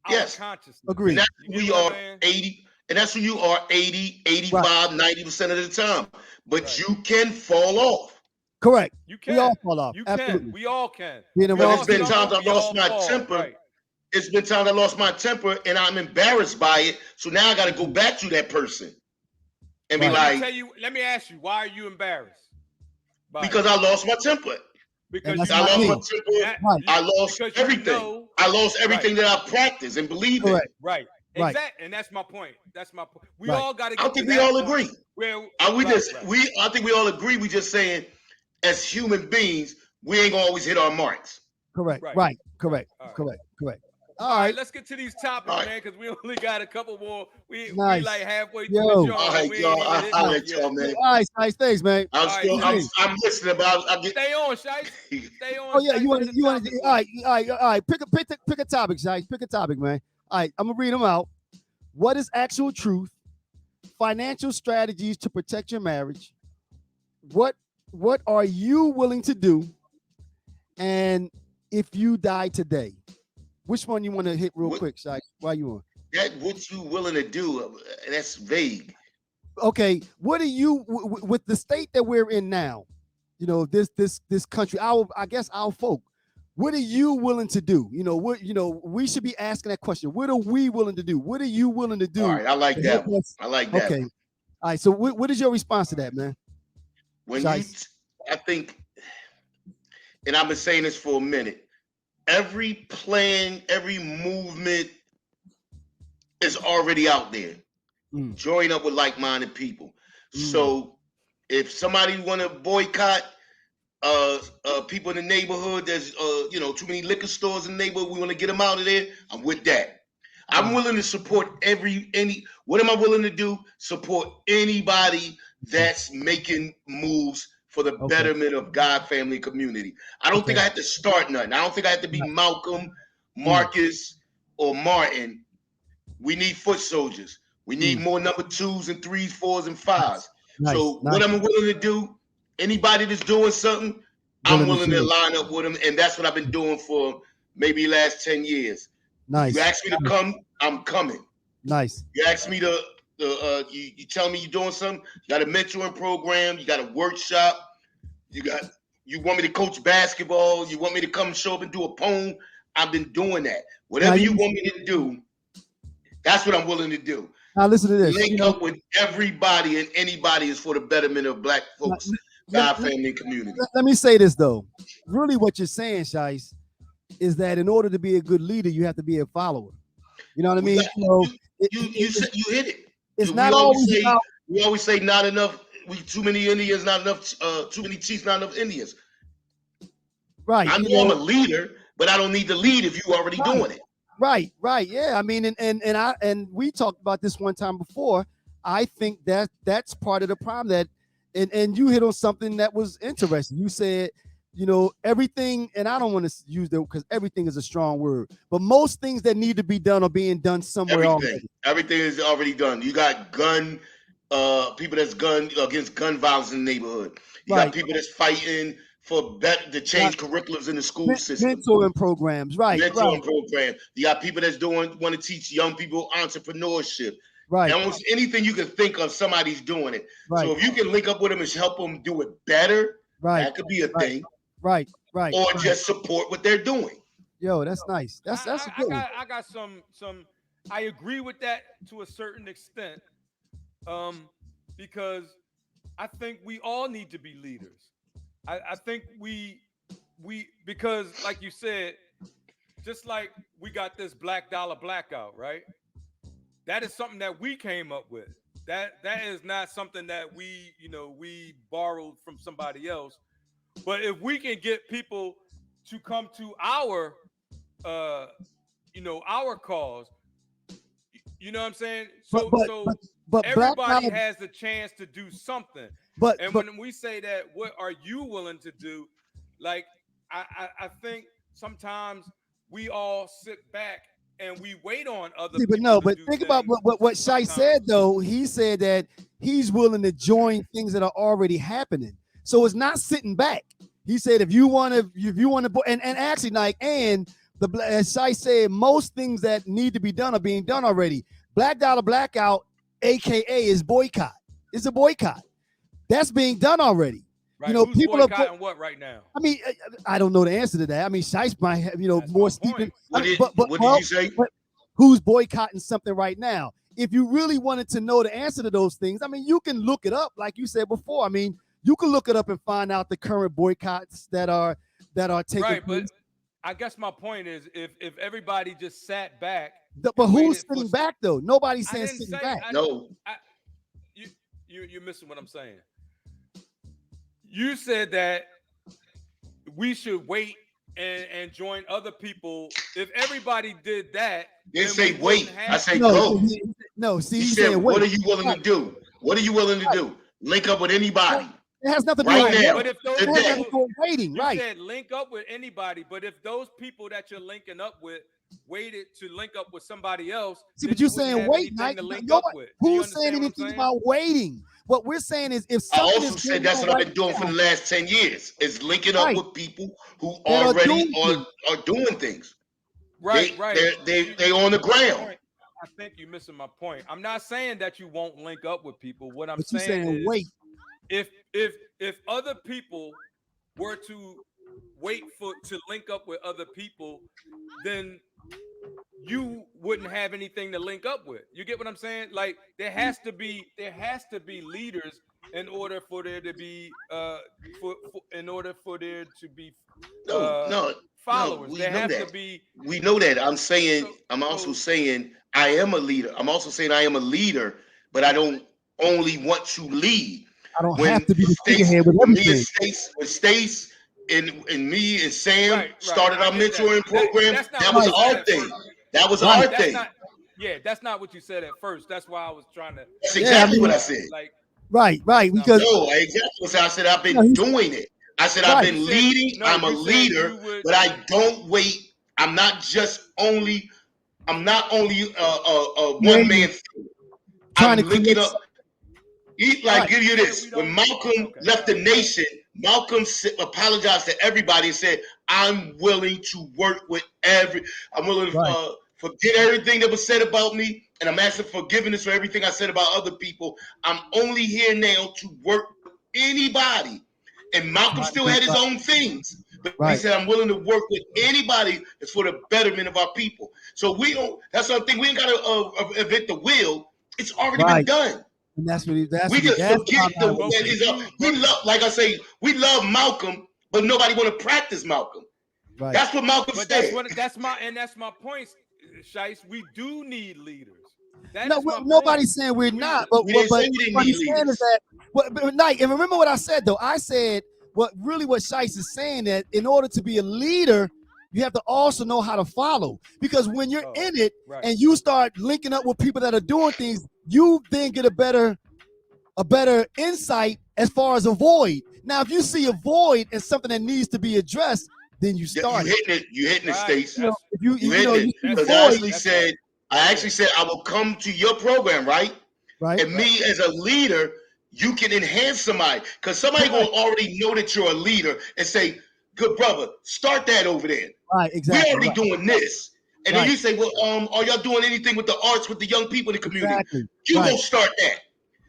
our Yes. consciousness. And Agree. that's You who get we what I'm are saying? 80, and that's who you are 80, Right. 85, 90% of the time. But Right. you can fall off. Correct. You We all can. fall off. You can. Absolutely. We all can. Being a We Because wrong all it's been situation. times stumble. I We lost all my fall. temper. Right. It's been times I lost my temper and I'm embarrassed by it. So now I got to go back to that person and be Right. like, Let me ask you, why are you embarrassed by because it? I lost my temper. And Because that's you I not lost my me. know temper. that Right. I lost because you everything. know I lost right. everything that I practice and believe in. Correct. Right. Right. Exactly. And that's my point. That's my point. We Right. all got to I get don't to think we that all point agree. where I right. think we all agree. We just saying, as human beings, we ain't gonna always hit our marks. Correct. Right. Right. Right. Correct. All right. Correct. Correct. All All right, right. let's get to these All topics, right, man, because we only got a couple more. We like Nice. halfway through the Yo. all joint and right, we y'all. ain't even hit I'll nothing let yet. y'all, man. Nice. Thanks, man. I'm All right, still, Easy. I'm listening, but I'll get. stay on, Shice. Stay Oh on, yeah, Shice. you want Hit to the you want to topics all for right, all right, all right. Pick a topic, Shice. Pick a topic, man. All right, I'm gonna read them out. What is actual truth? Financial strategies to protect your marriage. What what are you willing to do? And if you die today? Which one you want to hit real What quick, Shai? While you on? that what you willing to do? That's vague. Okay, what are you with the state that we're in now? You know, this country, I guess our folk. What are you willing to do? We should be asking that question. What are we willing to do? What are you willing to All do right, I like to that help one. us? I like that Okay. one. All right. So what is your response to that, man? When you, Shice. I think, and I've been saying this for a minute. Every plan, every movement is already out there. Mm, Join up with like-minded people. mm, So if somebody want to boycott people in the neighborhood, there's too many liquor stores in the neighborhood, we want to get them out of there, I'm with that. I'm mm. willing to support what am I willing to do? Support anybody that's making moves for the Okay. betterment of God, family, community. I don't think Okay. I have to start nothing. I don't think I have to be Right. Malcolm, Mm, Marcus, or Martin. We need foot soldiers. We need mm. more number 2s and 3s, 4s, and Nice. 5s. Nice. So what Nice. I'm willing to do, anybody that's doing something, I'm Willing to willing do to it. line up with them, and that's what I've been doing for maybe last 10 years. You Nice. ask me to come, I'm coming. Nice. You ask me you tell me you're doing something. You got a mentoring program. You got a workshop. You want me to coach basketball. You want me to come show up and do a poem. I've been doing that. Now Whatever you want me to do, that's what I'm willing to do. now listen to this. Link up with everybody and anybody is for the betterment of Black Let, folks, let, God, family, and community. let me say this though. Really, what you're saying, Shice, is that in order to be a good leader, you have to be a follower. You know what I We mean? got it, you said you hit it. it's We not always always say about we always say not enough. We too many Indians, not enough. Too many chiefs, not enough Indians. right. I You know I'm know, a leader, but I don't need to lead if you already right, doing it. right. Yeah. I mean, and we talked about this one time before. I think that's part of the problem that, and you hit on something that was interesting. You said, everything, and I don't want to use that because everything is a strong word, but most things that need to be done are being done somewhere already. Everything is already done. You got people that's gun against gun violence in the neighborhood. You got Right. people that's fighting for better to Got change curriculums in the school system. mentoring programs. Right. Mentoring program. You got people that's want to teach young people entrepreneurship. Right. Almost anything you can think of, somebody's doing it. Right. So if you can link up with them and help them do it better, Right. that could be a Right. thing. Right. Or just support what they're doing. Yo, that's nice. That's a good one. I got some. I agree with that to a certain extent, because I think we all need to be leaders. I think we because like you said, just like we got this black dollar blackout, right? That is something that we came up with. That is not something that we borrowed from somebody else. But if we can get people to come to our our cause, you know what I'm saying? So But black everybody dollar, has the chance to do something. but And but when we say that, what are you willing to do? Like, I think sometimes we all sit back and we wait on other see, but people no, to but do think about things. what Shai said though. He said that he's willing to join things that are already happening. So it's not sitting back. He said if you want to, and actually like as Shai said, most things that need to be done are being done already. Black dollar blackout, aka is boycott. It's a boycott. That's being done already. Right? Who's People are. boycotting what right now? I mean, I don't know the answer to that. I mean, Shice might have, That's more my steeping. point. What did you say? But who's boycotting something right now? If you really wanted to know the answer to those things, I mean, you can look it up, like you said before. I mean, you can look it up and find out the current boycotts that are taking Right, place. but I guess my point is, if everybody just sat back, But and who's waited for sitting back though? Nobody's I saying didn't sitting say back. No. You're missing what I'm saying. You said that we should wait and join other people. If everybody did that, Didn't then say we wait. wouldn't I have. say No, go. no. See, He he's said, saying what wait. are you willing to do? What are you willing to do? Link up with anybody. It has nothing to do Right with now. But if those It has nothing Today. to do with waiting, you right? said link up with anybody, but if those people that you're linking up with waited to link up with somebody else, See, then but you're you wouldn't saying have wait, anything Mike. to link up Nobody, with. Do you who's saying understand what I'm anything saying? about waiting? What we're saying is if I something also is said going that's on what I've right been doing for now, the last 10 years. Is linking up right, with people who that are already doing things. are doing things. Right, right. They on the ground. I think you're missing my point. I'm not saying that you won't link up with people. What I'm But you saying saying is, wait. if other people were to wait for to link up with other people, then you wouldn't have anything to link up with. You get what I'm saying? Like there has to be leaders in order for there to be in order for there to be uh No. followers. We There know has to that. be We know that. I'm saying. so I'm also so saying I am a leader. I'm also saying I am a leader, but I don't only want to lead. I don't have When to be the Stace, figurehead with when me and everything. Stace, when Stace and me and Sam right. started I our get that. mentoring program, That's not that what was you Right, said our at thing. first. That was right. our That's thing. not that's not what you said at first. That's why I was trying to That's Yeah, I exactly what mean, I said. like right. that's not Because what No, I exactly what I said. I've you been know, doing it. I said I've right, you been said. leading. No, I'm a you said leader, you would. but I don't wait. I'm not just only. I'm not only a one man. creating, trying to I'm linking create. up. Like Right, give You you said this. we When don't. Malcolm Okay, left all the right, go ahead. nation, Malcolm apologized to everybody and said, "I'm willing to work with every. I'm willing to right, forget everything that was said about me, and I'm asking forgiveness for everything I said about other people. I'm only here now to work with anybody." And Malcolm trying to still do had his right, own things, but he right, said, "I'm willing to work with anybody that's for the betterment of our people." So we don't. That's something we ain't got to invent the wheel. It's already been right. done. And that's We just that's forget what I was But that we is do. we But love, like I say, we love Malcolm, but nobody want to practice Malcolm. right. That's what Malcolm but said. that's my point, Shice. We do need leaders. That No, is my point. nobody's saying we're We not, but We didn't say we didn't what need he's saying is leaders. that but Nike, and remember what I said though. I said what Shice is saying that in order to be a leader, you have to also know how to follow. Because when you're oh in it right. and you start linking up with people that are doing things, you then get a better insight as far as a void. Now, if you see a void and something that needs to be addressed, then you Yeah, you start it. hitting it. You hitting it, Right. Stace. You know, That's if you You you know hitting you it see a that's because void, that's right. I Yeah. actually said I will come to your program, right? right? And Right. me as a leader, you can enhance somebody because somebody gonna Correct. already know that you're a leader and say, "Good brother, start that over there. Right, We exactly. already Right, doing this." And then right, you say, "Well, are y'all doing anything with the arts with the young people in the community?" exactly. You Right, go start that.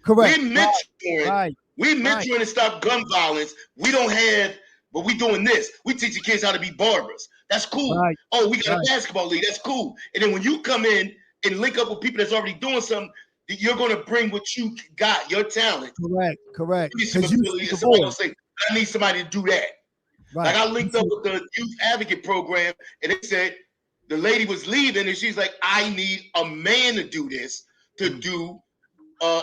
We're correct. mentoring. Right, We're right, mentoring to stop gun violence. We don't have, but we doing this. We teaching kids how to be barbers. That's cool. right, Oh, we got a right. basketball league. That's cool. And then when you come in and link up with people that's already doing something, you're going to bring what you got, your talent, Correct. you some Because you ability, see and the somebody gonna void. say, "I need somebody to do that." Like Right. I You linked up see, with the youth advocate program, and they said the lady was leaving, and she's like, "I need a man to do this, to do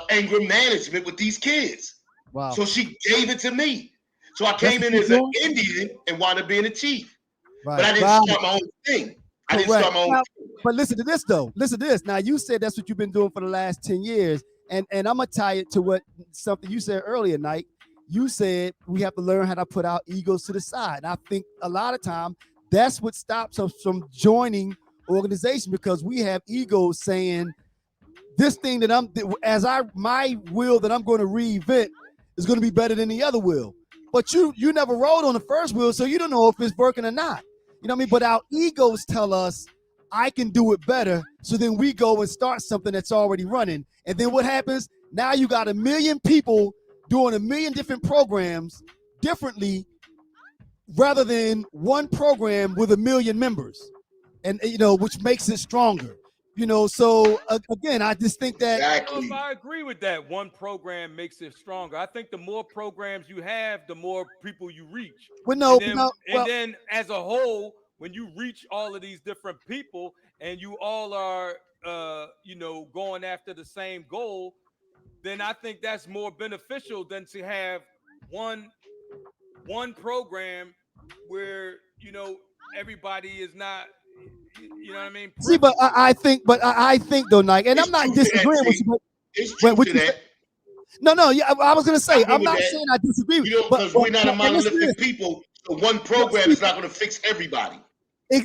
anger management with these kids." wow. So she gave it to me. So I That's came what in you're as an doing? Indian and wound up being a chief. But Right. I didn't Right. start my own thing. I didn't Correct. start my own Now, thing. but listen to this though. Listen to this. Now you said that's what you've been doing for the last 10 years. And I'm gonna tie it to what something you said earlier, Nike. You said we have to learn how to put our egos to the side. And I think a lot of time that's what stops us from joining organization because we have egos saying this thing that my will that I'm going to reinvent is going to be better than the other will. But you never rode on the first wheel, so you don't know if it's working or not. You know what I mean? But our egos tell us I can do it better. So then we go and start something that's already running. And then what happens? Now you got a million people doing a million different programs differently rather than one program with a million members. And which makes it stronger. So again, I just think that I don't know if Exactly. I agree with that. One program makes it stronger. I think the more programs you have, the more people you reach. well, And no, then no, and well, then as a whole, when you reach all of these different people and you all are going after the same goal, then I think that's more beneficial than to have one one program where everybody is not you know what I mean see, but privy to. I think though, Nike, and I'm It's not truth to that, disagreeing with T. you, but It's when truth what to you said, that. no, yeah, I was gonna say, I'm good I'm with not that. saying I disagree, You know, but because we're not a listen to this. monolithic people. So one Well, program see, is not going to fix everybody.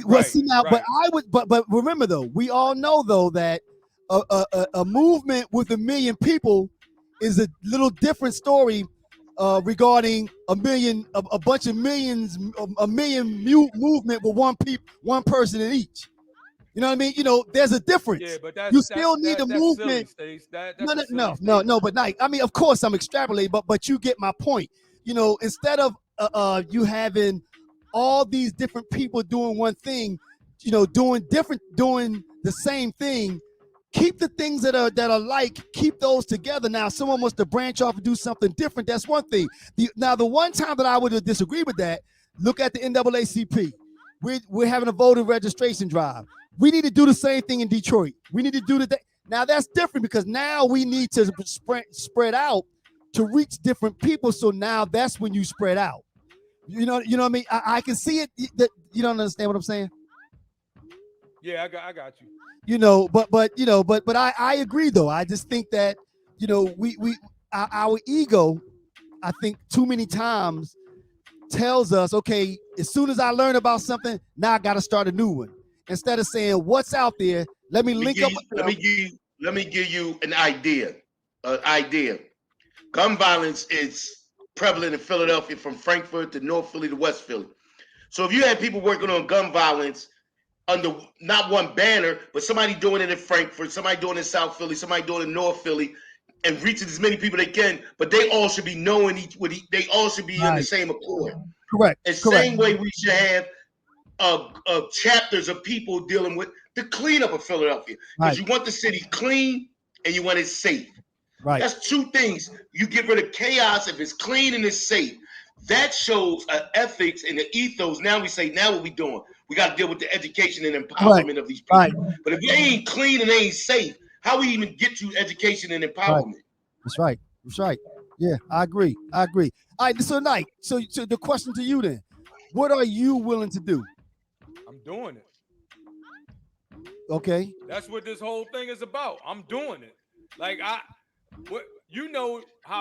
Right, see now, but right. I would, but remember though, we all know though that a movement with a million people is a little different story regarding a bunch of millions, a million movement with one person in each. You know what I mean? There's a difference. Yeah, but You still need a that's silly, movement. Stace. That's No, a no, silly no, no, statement. no. But like, I mean, of course, I'm extrapolating, but you get my point. Instead of you having all these different people doing one thing, doing the same thing. Keep the things that are like, keep those together. Now, if someone wants to branch off and do something different, that's one thing. The one time that I would disagree with that, look at the NAACP. We're having a voter registration drive. We need to do the same thing in Detroit. We need to do the now that's different because now we need to spread out to reach different people. So now that's when you spread out. You know what I mean? I can see it. That you don't understand what I'm saying. Yeah, I got you. But I agree though. I just think that we our ego, I think too many times tells us, okay, as soon as I learn about something, now I got to start a new one. Instead of saying what's out there, let me link up with them. Let me give you an idea. Gun violence is prevalent in Philadelphia, from Frankfurt to North Philly to West Philly. So if you had people working on gun violence under not one banner, but somebody doing it in Frankfurt, somebody doing it in South Philly, somebody doing it in North Philly, and reaching as many people they can, but they all should be knowing they all should be in the same accord. Correct. The same way we should have chapters of people dealing with the cleanup of Philadelphia, because you want the city clean and you want it safe. Right. That's two things. You get rid of chaos if it's clean and it's safe. That shows an ethics and the ethos. Now we say, now what we doing? We got to deal with the education and empowerment of these people. Right. But if they ain't clean and they ain't safe, how we even get to education and empowerment? Right. That's right. Yeah, I agree. All right, so Knight, so the question to you then, what are you willing to do? I'm doing it. Okay. That's what this whole thing is about. I'm doing it. Like how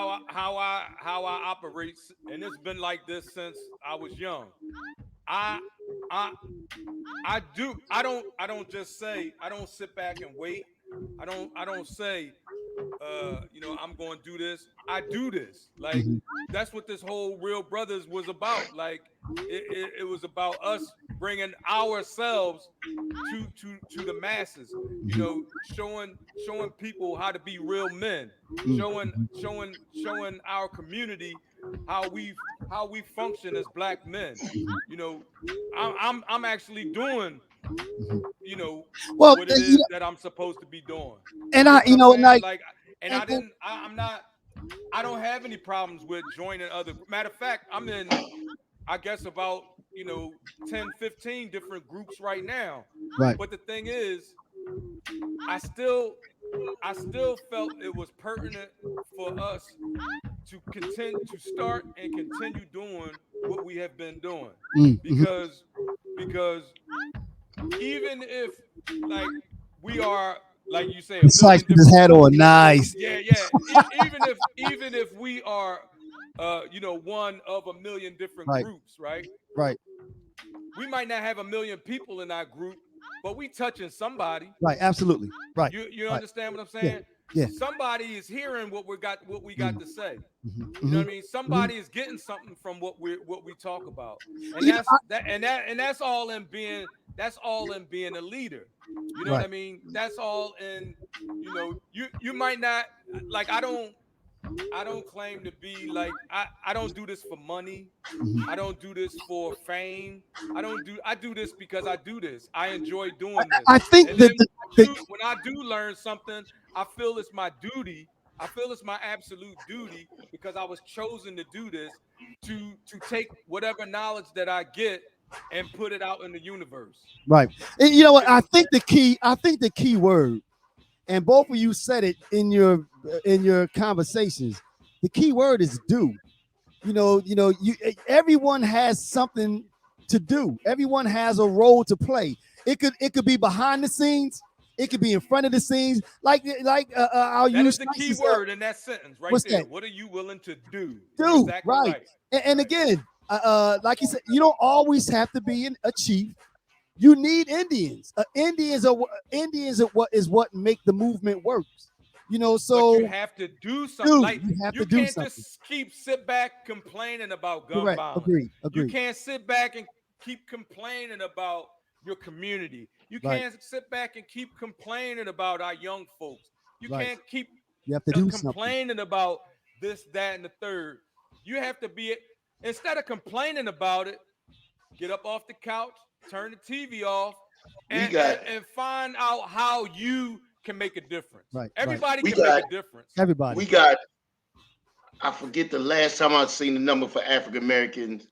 I operate, and it's been like this since I was young. I don't just say, I don't sit back and wait. I don't say I'm going to do this. I do this. Like that's what this whole Real Brothers was about. Like it was about us bringing ourselves to the masses. Showing people how to be real men. Showing our community how we function as black men. I'm actually doing what it is that I'm supposed to be doing. And I don't have any problems with joining other. Matter of fact, I'm in, I guess, about 10, 15 different groups right now. Right. But the thing is, I still felt it was pertinent for us to start and continue doing what we have been doing. Because even if, like, we are, like you say, it's like this hat on nice. Yeah. Even if we are, one of a million different groups, right? Right. We might not have a million people in our group, but we touching somebody. Right. Absolutely. Right. You understand what I'm saying? Yeah. Somebody is hearing what we got to say. You know what I mean? Somebody is getting something from what we talk about, and that's all in being a leader. You know what I mean? That's all in. You might not like. I don't claim to be like. I don't do this for money. I don't do this for fame. I do this because I do this. I enjoy doing this. I think when I do learn something, I feel it's my duty. I feel it's my absolute duty, because I was chosen to do this, to take whatever knowledge that I get and put it out in the universe. Right. And you know what? I think the key word, and both of you said it in your conversations, the key word is do. Everyone has something to do. Everyone has a role to play. It could be behind the scenes. It could be in front of the scenes. I'll use the key word in that sentence right there. That? What are you willing to do? Do exactly right. And again, like you said, you don't always have to be a chief. You need Indians. Indians are what make the movement work. So but you have to do something. You can't just sit back complaining about gun violence. Agreed. You can't sit back and keep complaining about your community. You Right. can't sit back and keep complaining about our young folks. You Right. can't keep You have to do something. complaining about this, that, and the third. You have to be, instead of complaining about it, get up off the couch, turn the TV off, We got and find out how you can make a difference. Right. Everybody we can make got a difference. Everybody. we got. I forget the last time I've seen the number for African Americans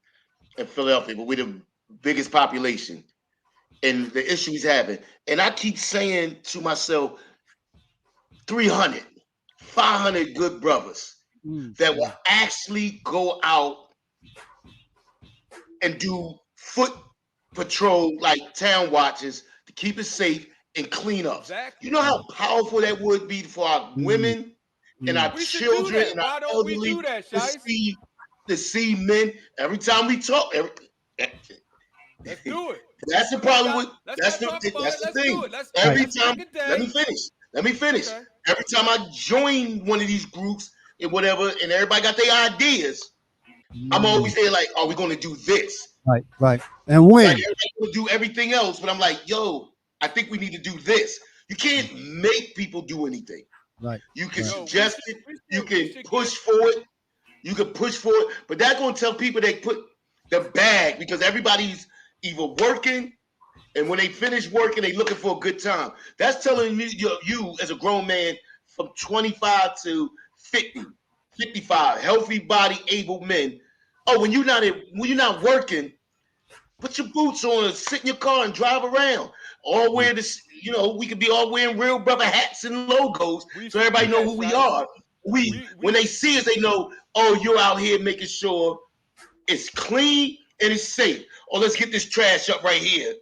in Philadelphia, but we're the biggest population, and the issues happen. And I keep saying to myself, 300, 500 good brothers that will actually go out and do foot patrol like town watches to keep it safe and clean up. Exactly. You know how powerful that would be for our women and our We should do children that. and our Why don't we elderly do that, to Shice? see men every time we talk. Let's do it. That's the problem with Let's that's not talk about that's it. the Let's thing. do it. Let's Every let's time, pick a day. let me finish. Let me finish. Okay. Every time I join one of these groups and whatever, and everybody got their ideas, I'm always saying like, "Are we going to do this?" Right. Right. And when? Like everybody will do everything else, but I'm like, "Yo, I think we need to do this." You can't make people do anything. Right. You can Right. suggest it. You we can should push for it. You can push for it, but that's going to tell people they put the bag because everybody's either working, and when they finish working, they looking for a good time. That's telling me you as a grown man from 25 to 50, 55, healthy body, able men. Oh, when you're not working, put your boots on, sit in your car and drive around. All wear this, we could be all wearing real brother hats and logos, so everybody know who we are. When they see us, they know, oh, you're out here making sure it's clean and it's safe. Oh, let's get this trash up right here.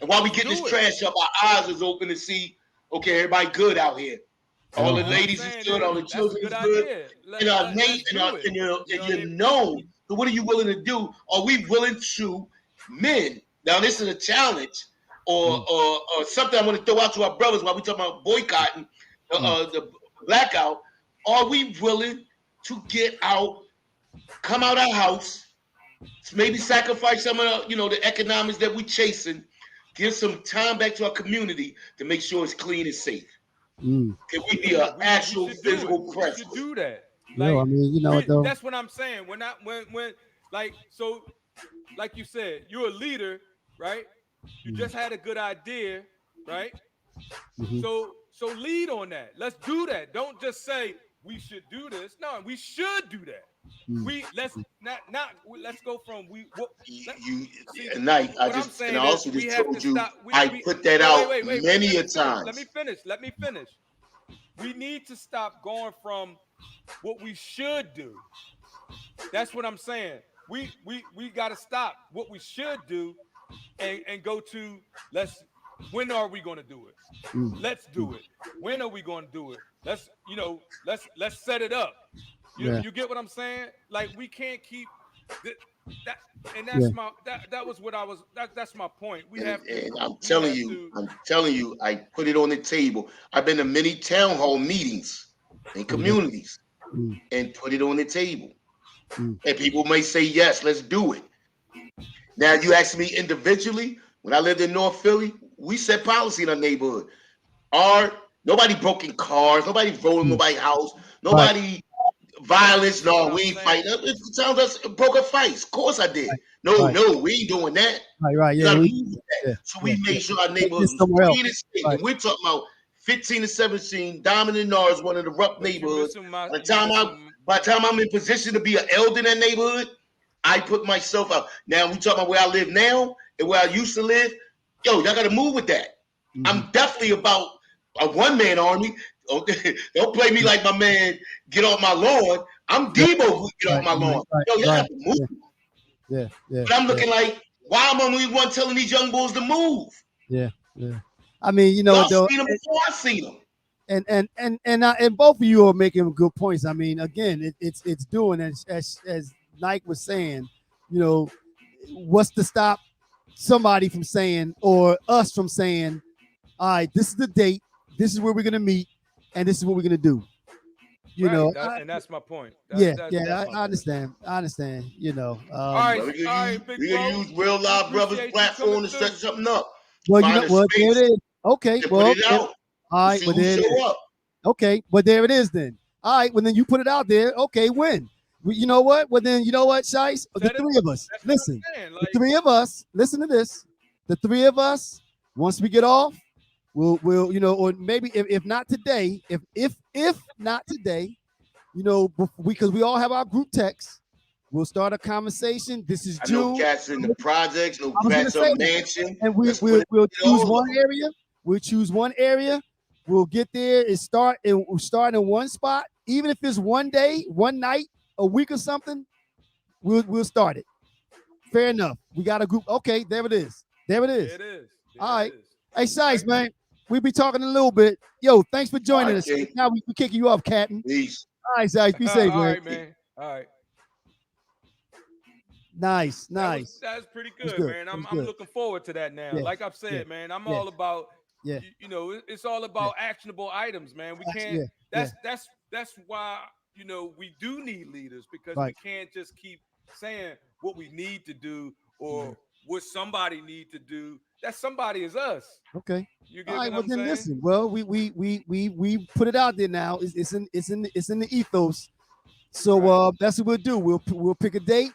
And while we get this trash up, our eyes is open to see, okay, everybody good out here. All the ladies is good, all the children is good, and our name and you're known. So what are you willing to do? Are we willing to men? Now this is a challenge or something I want to throw out to our brothers while we talking about boycotting the blackout. Are we willing to get out, come out our house, maybe sacrifice some of the economics that we chasing, give some time back to our community to make sure it's clean and safe? Can we be an actual physical presence? We should do that. I mean, that's what I'm saying. When so like you said, you're a leader, right? You just had a good idea, right? So lead on that. Let's do that. Don't just say we should do this. No, we should do that. Let's go from Night. I also just told you I put that out many a times. Let me finish. We need to stop going from what we should do. That's what I'm saying. We got to stop what we should do and go to when are we going to do it? Let's do it. When are we going to do it? Let's set it up. You get what I'm saying? Like we can't keep that, and that's my point. I'm telling you, I put it on the table. I've been to many town hall meetings in communities and put it on the table. And people may say, yes, let's do it. Now you ask me individually, when I lived in North Philly, we set policy in our neighborhood. Nobody broke in cars, nobody rolling nobody's house, nobody violence. No, we ain't fighting. It sounds like broke a fight. Of course I did. No, we ain't doing that. Right. Yeah. So we made sure our neighborhood was clean and safe. And we're talking about 15 to 17. Diamond and Nars, one of the rough neighborhoods. By the time I'm in position to be an elder in that neighborhood, I put myself out. Now we talking about where I live now and where I used to live. Yo, y'all got to move with that. I'm definitely about a one-man army. Don't play me like my man. Get off my lawn. I'm Debo who get off my lawn. Yo, y'all have to move. Yeah. But I'm looking like, why am I the one telling these young boys to move? Yeah. I mean, y'all seen them before I seen them. And both of you are making good points. I mean, again, it's doing as Nike was saying. What's to stop somebody from saying or us from saying, all right, this is the date, this is where we're gonna meet, and this is what we're gonna do. And that's my point. I understand. All right, we can use Real Live Brothers platform to set something up. Well, you find know, a well, there space it is. Okay, to put well, it out all to right, see well, who there it is. show up. Okay, well, there it is then. All right, well, then you put it out there. Okay, when? Well, you know what? Well, then, you know what, Shice? The Set it. three of us. That's what Listen, I'm saying. the Like, three of us, listen to this. The three of us, once we get off, we'll, you know, or maybe if not today, if not today, you know, because we all have our group text, we'll start a conversation. This is I know June. cats in the projects, no I was gonna cats say on that. mansion. And Let's put it we'll in choose all of one them. area. We'll choose one area. We'll get there and we'll start in one spot. Even if it's one day, one night, a week or something, we'll start it. Fair enough. We got a group. Okay, there it is. There it there is. it is. There All it right. is. Hey, All Shice, right. man. We be talking a little bit. Yo, thanks for All joining right, us. King. Now we kicking you off, Captain. Peace. All right, Shice. Be safe, All man. right, man. All right. Nice, That was nice. pretty That was good, good. man. That was I'm good. looking forward to that now. Yeah, Like I've yeah, said, man, I'm yeah, all about yeah, you know, it's all yeah, about actionable items, man. We can't yeah, yeah. that's why, you know, we do need leaders because we Right. can't just keep saying what we need to do Mhm. or what somebody need to do. That somebody is us. Okay. You All get right. what Well, I'm then saying? listen. Well, we put it out there now. It's in the ethos. So Right. that's what we'll do. We'll pick a date.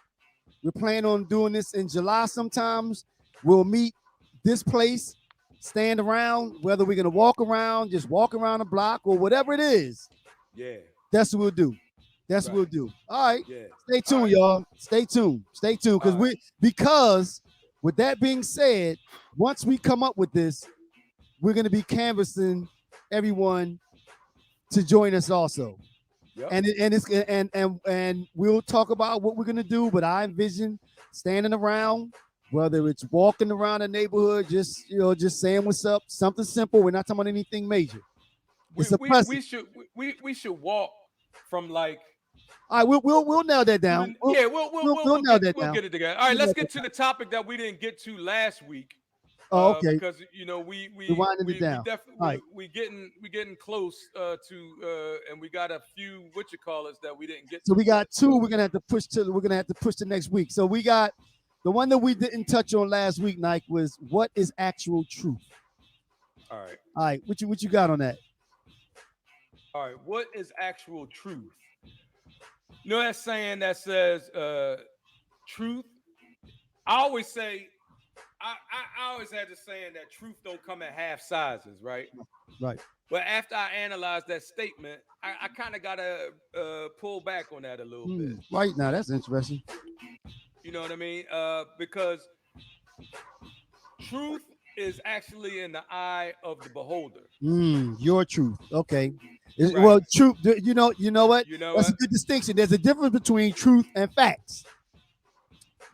We're planning on doing this in July sometimes. We'll meet this place, stand around, whether we're gonna walk around, just walk around the block or whatever it is. Yeah. That's what we'll do. That's what we'll Right. do. All right. Yeah. Stay All tuned, right. y'all. Stay tuned. Stay tuned. All right. Because with that being said, once we come up with this, we're gonna be canvassing everyone to join us also. Yep. And we'll talk about what we're gonna do, but I envision standing around, whether it's walking around the neighborhood, just just saying what's up, something simple. We're not talking about anything major. It's a present. We should walk from like All right, we'll nail that down. yeah, We'll nail that we'll down. get it together. All right, We'll let's nail get that to down. the topic that we didn't get to last week. Oh, okay. Because you know We're winding it we down. All right. definitely we getting close to and we got a few what you call us that we didn't get So to we yet. got two. We're gonna have to push to next week. So we got the one that we didn't touch on last week, Nike, was what is actual truth. All right. All right, what you got on that? All right. What is actual truth? You know that saying that says truth? I always say I always had this saying that truth don't come in half sizes, right? Right. But after I analyzed that statement, I kind of got to pull back on that a little bit. Right now, that's interesting. You know what I mean? Because truth is actually in the eye of the beholder. Your truth. Okay. Right. Well, truth. You know what? You know That's a what? good distinction. There's a difference between truth and facts.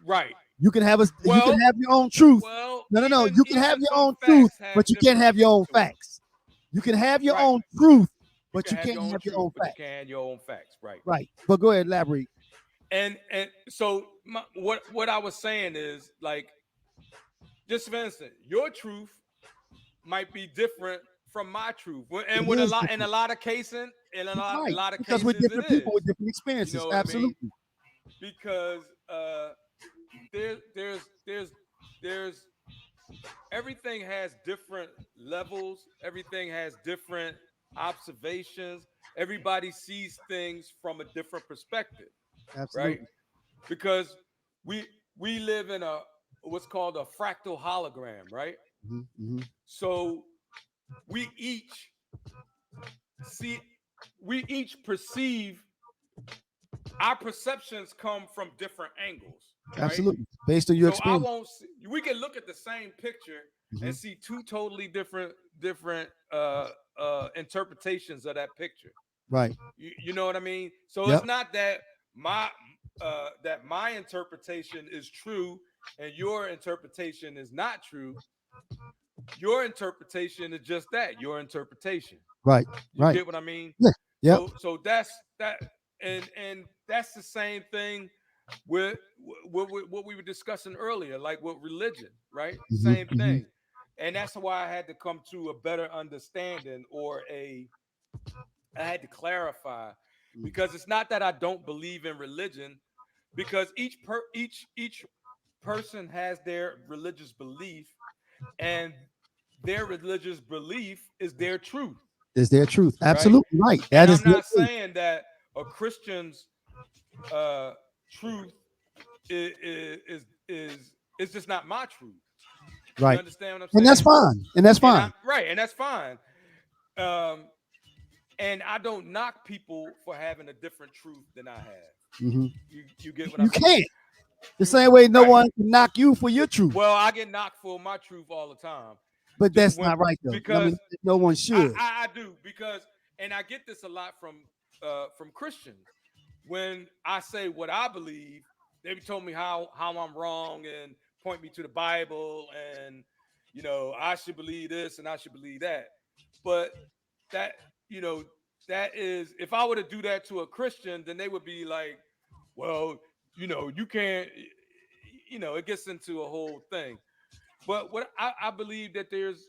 Right. You can have you can Well, have your own truth. well, No. even You can have your some own truth, facts have but you can't different have your weight own to it. facts. You can have your Right. own truth, You but can you have can't your own have your truth, own but you facts. can't have your own facts. Right. Right. But go ahead, elaborate. And so what I was saying is like, just for instance, your truth might be different from my truth, and It with is in a different. lot of cases, a Right. lot of Because we're cases, it different people is. with different You experiences. know what I mean? Absolutely. Because there's there's everything has different levels. Everything has different observations. Everybody sees things from a different perspective, right? Absolutely. Because we we live in a what's called a fractal hologram, right? Mm-hmm. So we each see we each perceive our perceptions come from different angles, right? Absolutely. Based on your So I experience. won't see, we can look at the same picture Mm-hmm. and see two totally different interpretations of that picture. Right. You know what I mean? So it's Yep. not that my interpretation is true and your interpretation is not true. Your interpretation is just that, your interpretation. Right. You Right. get what I mean? Yeah. Yep. So that's that, and that's the same thing with what we were discussing earlier, like with religion, right? Mm-hmm. Same Mm-hmm. thing. And that's why I had to come to a better understanding, or I had to clarify, because it's not that I don't believe in religion, because each person has their religious belief, and their religious belief is their truth, Is their truth. right? Absolutely right. And That is I'm their not truth. saying that a Christian's uh, truth is just not my truth. You Right. understand what I'm And that's saying? fine. And that's And I'm fine. right, and that's fine. Um, and I don't knock people for having a different truth than I have. Hmm. You get what I You mean? can't. The You same way no right. one can knock you for your truth. Well, I get knocked for my truth all the time. But Just that's when not right though. I mean, because no one should. I do because and I get this a lot from Christians. When I say what I believe, they told me how I'm wrong and point me to the Bible and I should believe this and I should believe that. But that you know that is if I were to do that to a Christian, then they would be like, well, you can't. It gets into a whole thing. But what I believe that there's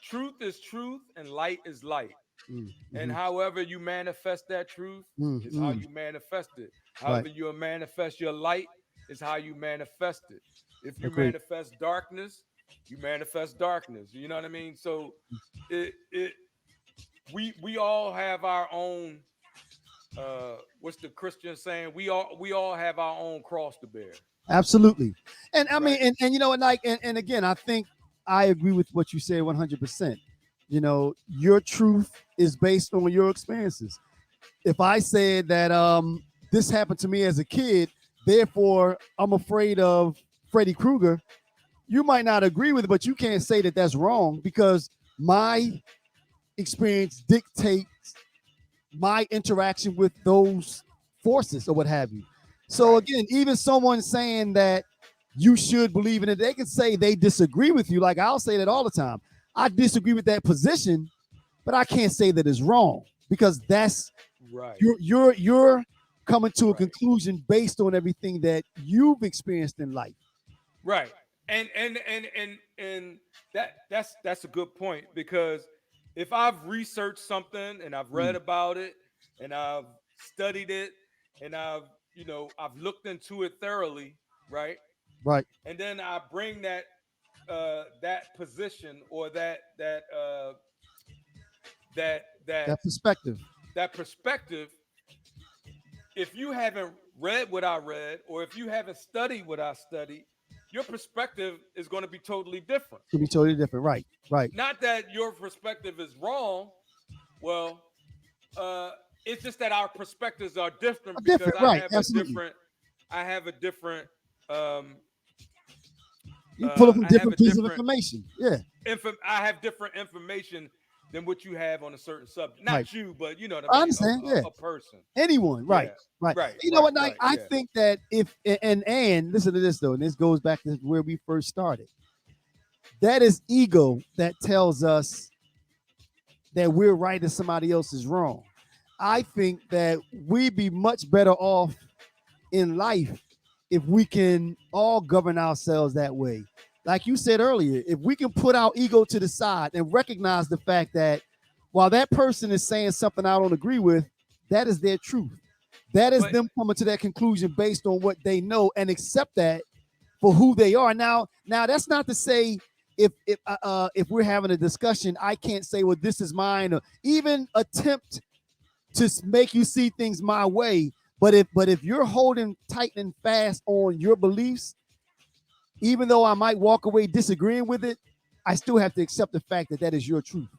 truth is truth and light is light. And Mm-hmm. however you manifest that truth is how Mm-hmm. you manifest it. Right. However you manifest your light is how you manifest it. If you Agreed. manifest darkness, you manifest darkness. You know what I mean? So it we all have our own what's the Christian saying? We all have our own cross to bear, Absolutely. And I mean, right? and like, and again, I think I agree with what you said 100%. Your truth is based on your experiences. If I said that this happened to me as a kid, therefore I'm afraid of Freddy Krueger, you might not agree with it, but you can't say that that's wrong because my experience dictates my interaction with those forces or what have you. So Right. again, even someone saying that you should believe in it, they can say they disagree with you. Like I'll say that all the time. I disagree with that position, but I can't say that it's wrong because that's Right. you're coming to a Right. conclusion based on everything that you've experienced in life. Right. And that's a good point because if I've researched something and I've read Mm, about it and I've studied it and I've looked into it thoroughly, right? right. And then I bring that position or that that That perspective. that perspective. If you haven't read what I read or if you haven't studied what I studied, your perspective is going to be totally different. Could be totally different. Right. Right. Not that your perspective is wrong. Well, uh, it's just that our perspectives are different because Different. Right. Absolutely. I have a different, um, You pull up a I have a different piece of different, information. Yeah. I have different information than what you have on a certain subject. Right. Not you, but you know what I I mean. understand. Yeah. A person. Anyone. Right. Yeah. Right. Right. You know Right. what, Nike? Right. I Yeah. think that if and listen to this though, and this goes back to where we first started. That is ego that tells us that we're right and somebody else is wrong. I think that we'd be much better off in life if we can all govern ourselves that way. Like you said earlier, if we can put our ego to the side and recognize the fact that while that person is saying something I don't agree with, that is their truth. That is But them coming to that conclusion based on what they know and accept that for who they are. Now that's not to say if we're having a discussion, I can't say, well, this is mine, or even attempt to make you see things my way. But if you're holding tight and fast on your beliefs, even though I might walk away disagreeing with it, I still have to accept the fact that that is your truth.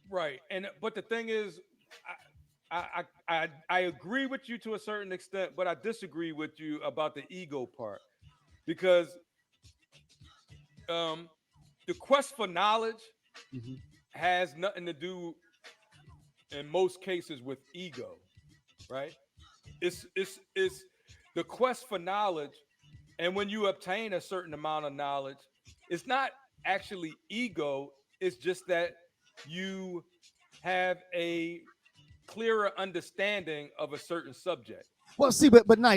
right. And but the thing is, I agree with you to a certain extent, but I disagree with you about the ego part because um, the quest for knowledge Mhm. has nothing to do in most cases with ego, right? It's the quest for knowledge, and when you obtain a certain amount of knowledge, it's not actually ego. It's just that you have a clearer understanding of a certain subject, Well, see, but I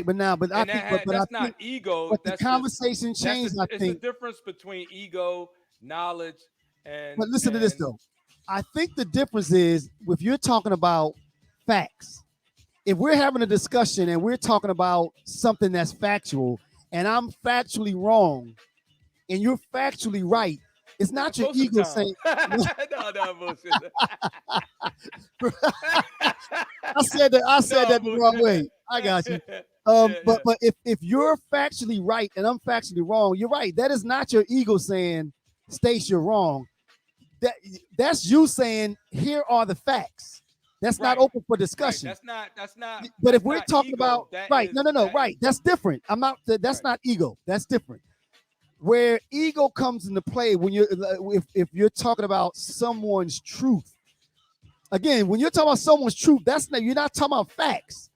and think, but I that's not think, ego. but the conversation changed. I It's a think. difference between ego, knowledge, But listen to this and though. I think the difference is if you're talking about facts. If we're having a discussion and we're talking about something that's factual, and I'm factually wrong, and you're factually right, it's not your Most of ego the time. saying. No, bullshit. I said No, that the wrong bullshit. way. I got you. Yeah, But yeah. if you're factually right and I'm factually wrong, you're right. That is not your ego saying, Stace, you're wrong. That that's you saying, here are the facts. That's not Right. open for Right. discussion. But if That's we're not talking about ego. That right, is no, that is right, that's different. I'm not. That's right. not ego. That's different. Where ego comes into play when you're if you're talking about someone's truth. Again, when you're talking about someone's truth, that's not, you're not talking about facts. I'm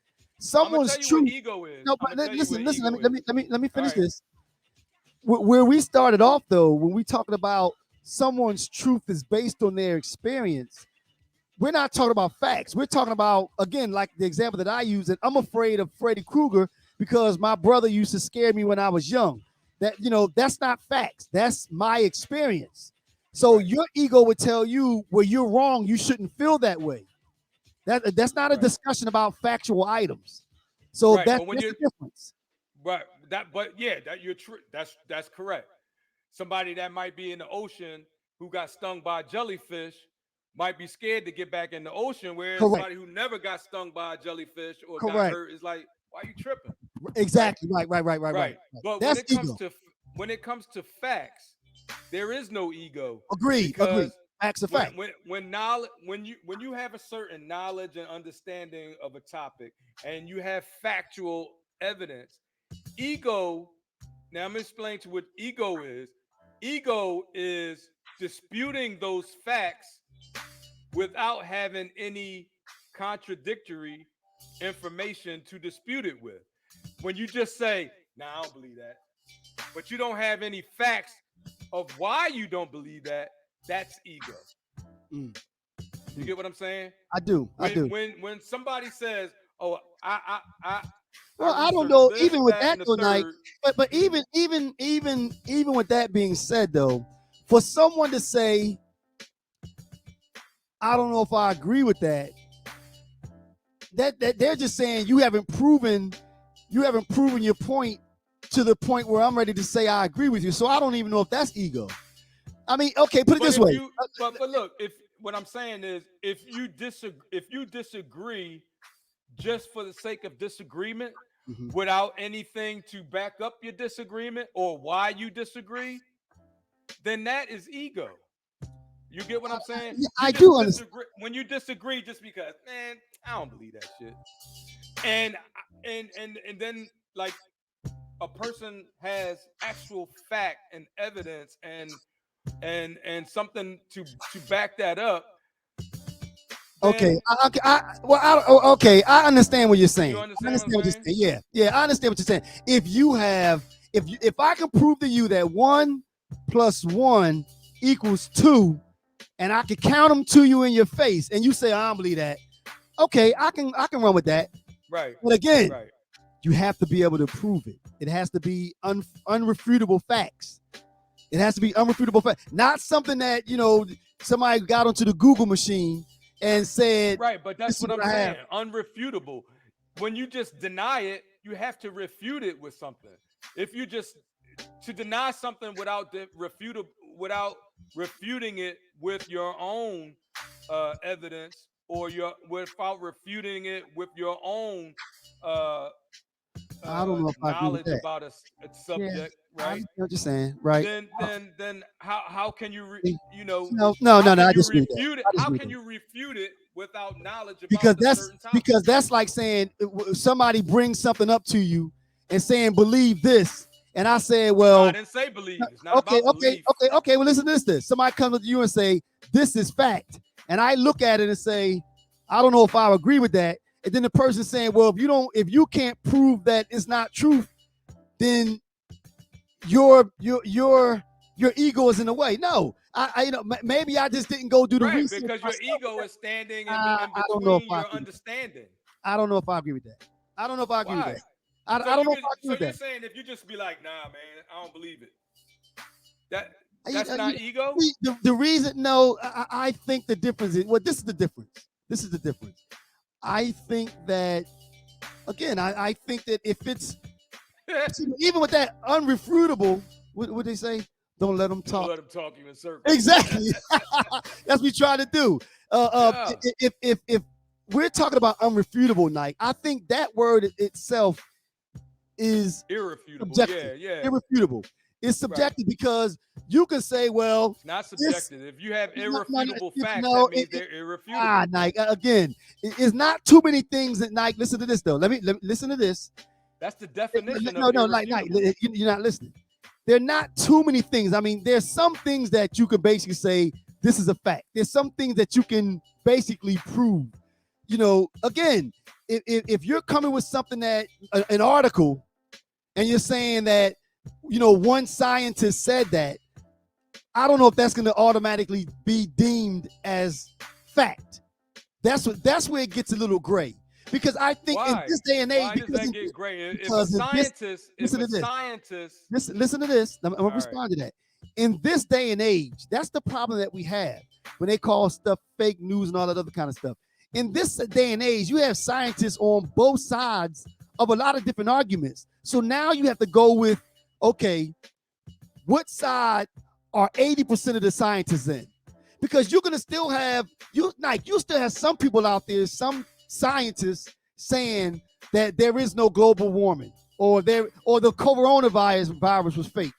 gonna Someone's tell you what truth. ego is. No, I'm but gonna tell you what listen. ego is. Let me All finish right. this. Where we started off though, when we talking about someone's truth is based on their experience, we're not talking about facts. We're talking about, again, like the example that I use, that I'm afraid of Freddy Krueger because my brother used to scare me when I was young. That, that's not facts. That's my experience. So Right. your ego would tell you, well, you're wrong. You shouldn't feel that way. That's not a Right. discussion about factual items. So Right. that's But when that's you the difference. right that but yeah, that you're true. That's correct. Somebody that might be in the ocean who got stung by a jellyfish might be scared to get back in the ocean, whereas Correct. somebody who never got stung by a jellyfish or got Correct. hurt is like, why are you tripping? Right? Exactly. Right. Right. But That's ego. when it comes to facts, there is no ego Agreed. because Facts are fact. when knowledge when you have a certain knowledge and understanding of a topic and you have factual evidence, ego. Now I'm explaining to what ego is. Ego is disputing those facts without having any contradictory information to dispute it with. When you just say, "Nah, I don't believe that," but you don't have any facts of why you don't believe that, that's ego. Mm. You get what I'm saying? I do. When somebody says, "Oh, I Well, I don't researched know. this, Even with that, that and the though, Nike. third." But Mhm. even with that being said, though, for someone to say, I don't know if I agree with that, that they're just saying you haven't proven your point to the point where I'm ready to say I agree with you. So I don't even know if that's ego. I mean, okay, put it But this if way. you, but look, if what I'm saying is, if you disagree just for the sake of disagreement, Mhm. without anything to back up your disagreement or why you disagree, then that is ego. You get what I'm saying? Yeah, You I just do understand. disagree when you disagree just because, man, I don't believe that shit. And and then like a person has actual fact and evidence and something to back that up, Okay, then okay, I understand what you're you saying. I understand what I'm understand what you're saying? saying. Yeah, I understand what you're saying. If I can prove to you that 1 + 1 = 2, and I can count them to you in your face, and you say I don't believe that, okay, I can run with that. Right. But again, Right. you have to be able to prove it. It has to be unrefutable facts. It has to be unrefutable fact, not something that somebody got onto the Google machine and said, Right, but "This that's is what what I'm I have." saying. Unrefutable. When you just deny it, you have to refute it with something. If you just to deny something without refuting it with your own evidence or your without refuting it with your own uh, I don't know if I agree with knowledge that. about a Yeah, subject, I right? understand what you're saying. Right? Then how can you No. how can I you disagree with that. refute it? I How disagree with can that you refute it without knowledge because about the that's certain topic? because that's like saying somebody brings something up to you and saying believe this, and I said, No, I well, didn't say believe. It's not about belief. okay. Well, listen to this. Somebody comes up to you and say this is fact, and I look at it and say, I don't know if I agree with that. And then the person saying, well, if you can't prove that it's not truth, then your ego is in the way. No, maybe I just didn't go do the Right, research because your myself. ego is standing in I don't know if between I your agree with that. understanding. I don't know if I agree with that. I don't know if I agree with that. Why? I don't know if I agree So with you're that. saying if you just be like, nah, man, I don't believe it. That You that's know, not ego? the reason, no, I think the difference is, well, this is the difference. This is the difference. I think that, again, I think that if it's, even with that unrefutable, what they say? Don't let them Don't talk. let them talk you in circles. Exactly. That's what we try to do. Yeah. If we're talking about unrefutable, Nike, I think that word itself is Irrefutable. subjective. Yeah. Irrefutable. It's subjective because you can say, well, It's not this subjective. If you have no, irrefutable facts, no, that means they're irrefutable. Nike. Again, it's not too many things that Nike. Listen to this though. Let me listen to this. That's the definition No, of Nike, irrefutable. you're not listening. There are not too many things. I mean, there's some things that you can basically say this is a fact. There's some things that you can basically prove. Again, if you're coming with something that an article and you're saying that one scientist said that, I don't know if that's going to automatically be deemed as fact. That's where it gets a little gray, because I think in Why? this day and age, Why does that get gray? If a because scientist, listen to this. Listen to this. I'm gonna All right. respond to that. In this day and age, that's the problem that we have when they call stuff fake news and all that other kind of stuff. In this day and age, you have scientists on both sides of a lot of different arguments. So now you have to go with, okay, what side are 80% of the scientists in? Because you're gonna still have you still have some people out there, some scientists saying that there is no global warming or the coronavirus was fake.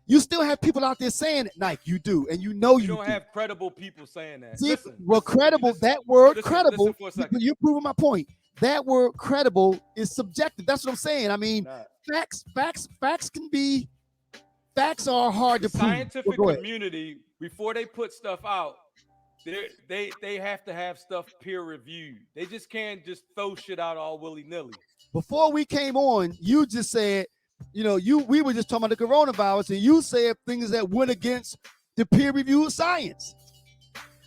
You still have people out there saying it, Nike. You do, and you don't have credible people saying that. See, listen, credible. listen, that word listen, credible. Listen for a second. You're proving my point. That word credible is subjective. That's what I'm saying. I mean, facts can be. Facts are hard to prove. Scientific community, before they put stuff out, they have to have stuff peer reviewed. They just can't just throw shit out all willy nilly. Before we came on, you just said, we were just talking about the coronavirus, and you said things that went against the peer reviewed science.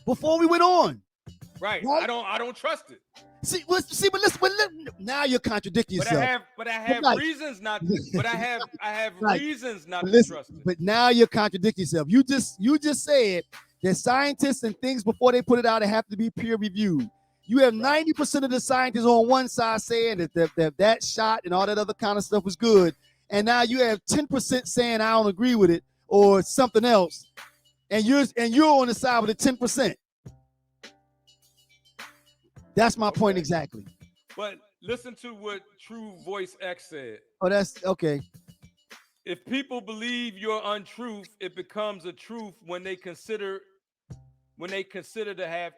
Before we went on, right? I don't trust it. But listen, now you're contradicting yourself. But I have reasons not to. But I have reasons not to trust it. But now you're contradicting yourself. You just said that scientists and things before they put it out, they have to be peer reviewed. You have 90% of the scientists on one side saying that shot and all that other kind of stuff was good, and now you have 10% saying I don't agree with it or something else, and you're on the side with the 10%. That's my point exactly. But listen to what True Voice X said. Oh, that's okay. If people believe your untruth, it becomes a truth when they consider to have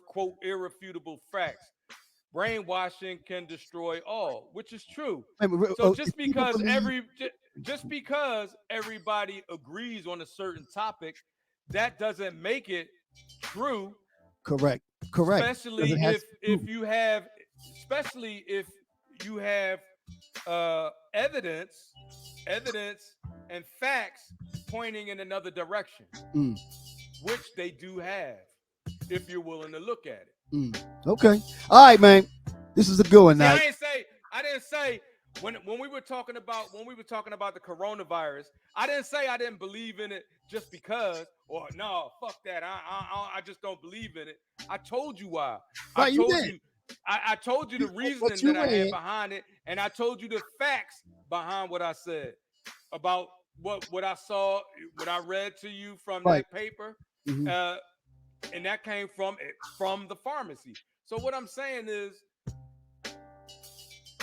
quote irrefutable facts. Brainwashing can destroy all, which is true. So just because everybody agrees on a certain topic, that doesn't make it true. Correct. Especially if you have evidence and facts pointing in another direction, which they do have, if you're willing to look at it. Okay. All right, man. This is a good one. Now, I didn't say when we were talking about the coronavirus, I didn't say I didn't believe in it just because, or no, fuck that. I just don't believe in it. I told you why. Right, I told you the reasoning that I had behind it, and I told you the facts behind what I said about what I saw, what I read to you from that paper, and that came from the pharmacy. So what I'm saying is,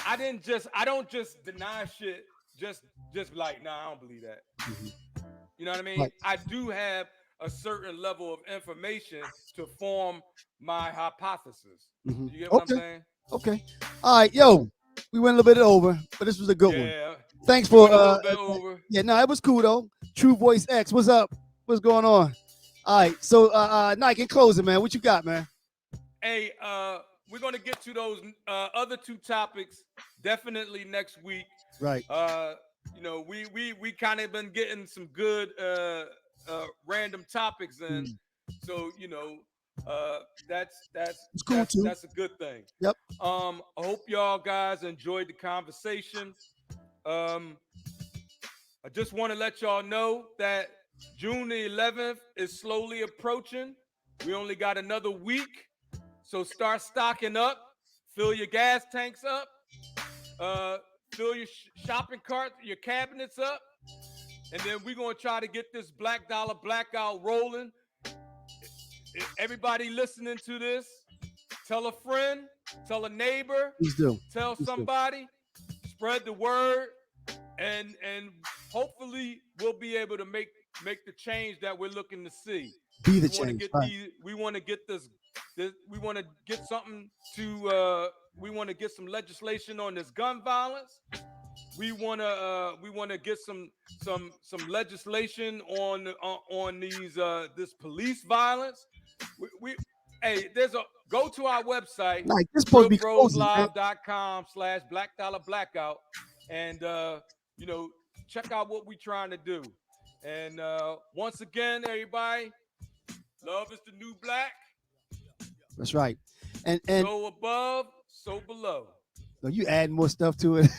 I don't just deny shit just like, nah, I don't believe that. You know what I mean? Right. I do have a certain level of information to form my hypothesis. You get what I'm saying? Okay. All right, yo, we went a little bit over, but this was a good one. Thanks for over. Yeah, no, it was cool though. True Voice X, what's up? What's going on? All right, so Nike, in closing, man, what you got, man? Hey, we're gonna get to those other two topics definitely next week. Right. We kind of been getting some good random topics, and so that's cool too. That's a good thing. Yep. I hope y'all guys enjoyed the conversation. I just want to let y'all know that June the 11th is slowly approaching. We only got another week. So start stocking up, fill your gas tanks up, fill your shopping cart, your cabinets up, and then we're gonna try to get this Black Dollar Blackout rolling. Everybody listening to this, tell a friend, tell a neighbor, Please do. tell Please do. somebody, spread the word, and hopefully we'll be able to make the change that we're looking to see. Be the We want to change. get Right. we want to get this we want to get something to we want to get some legislation on this gun violence. We want to get some legislation on these this police violence. We hey, go to our website, Like this supposed to be closing, man. realbroslive.com/Black Dollar Blackout, and check out what we're trying to do. And once again, everybody, love is the new black. That's right. And So above, so below. no, you add more stuff to it.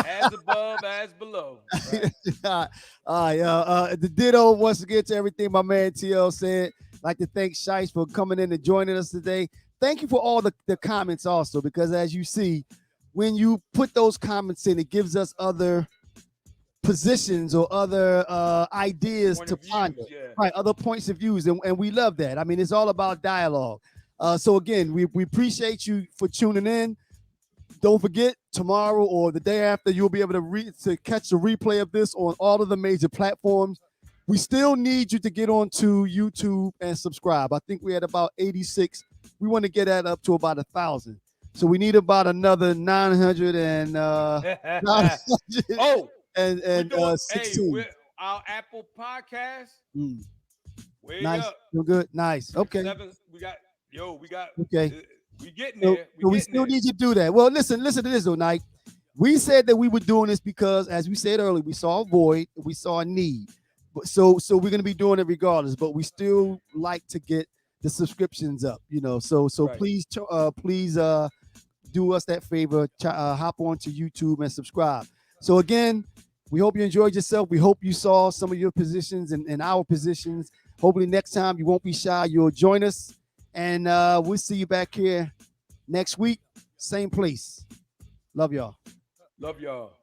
As above, as below. Right? The ditto once again to everything my man TL said. I'd like to thank Shice for coming in and joining us today. Thank you for all the comments also, because as you see, when you put those comments in, it gives us other positions or other ideas to ponder, right? Other points of views, and we love that. I mean, it's all about dialogue. So again, we appreciate you for tuning in. Don't forget, tomorrow or the day after, you'll be able to catch the replay of this on all of the major platforms. We still need you to get onto YouTube and subscribe. I think we're at about 86. We want to get that up to about 1,000. So we need about another 900 and 900 and 16. Hey, our Apple podcast. Way nice. up. Feel good. Nice. Okay. We got. Okay. We getting there. We still need you to do that. Well, listen to this though, Nike. We said that we were doing this because, as we said earlier, we saw a void, we saw a need. So we're gonna be doing it regardless. But we still like to get the subscriptions up, So right. please do us that favor. Hop onto YouTube and subscribe. So again, we hope you enjoyed yourself. We hope you saw some of your positions and our positions. Hopefully next time you won't be shy. You'll join us. And we'll see you back here next week. Same place. Love y'all. Love y'all.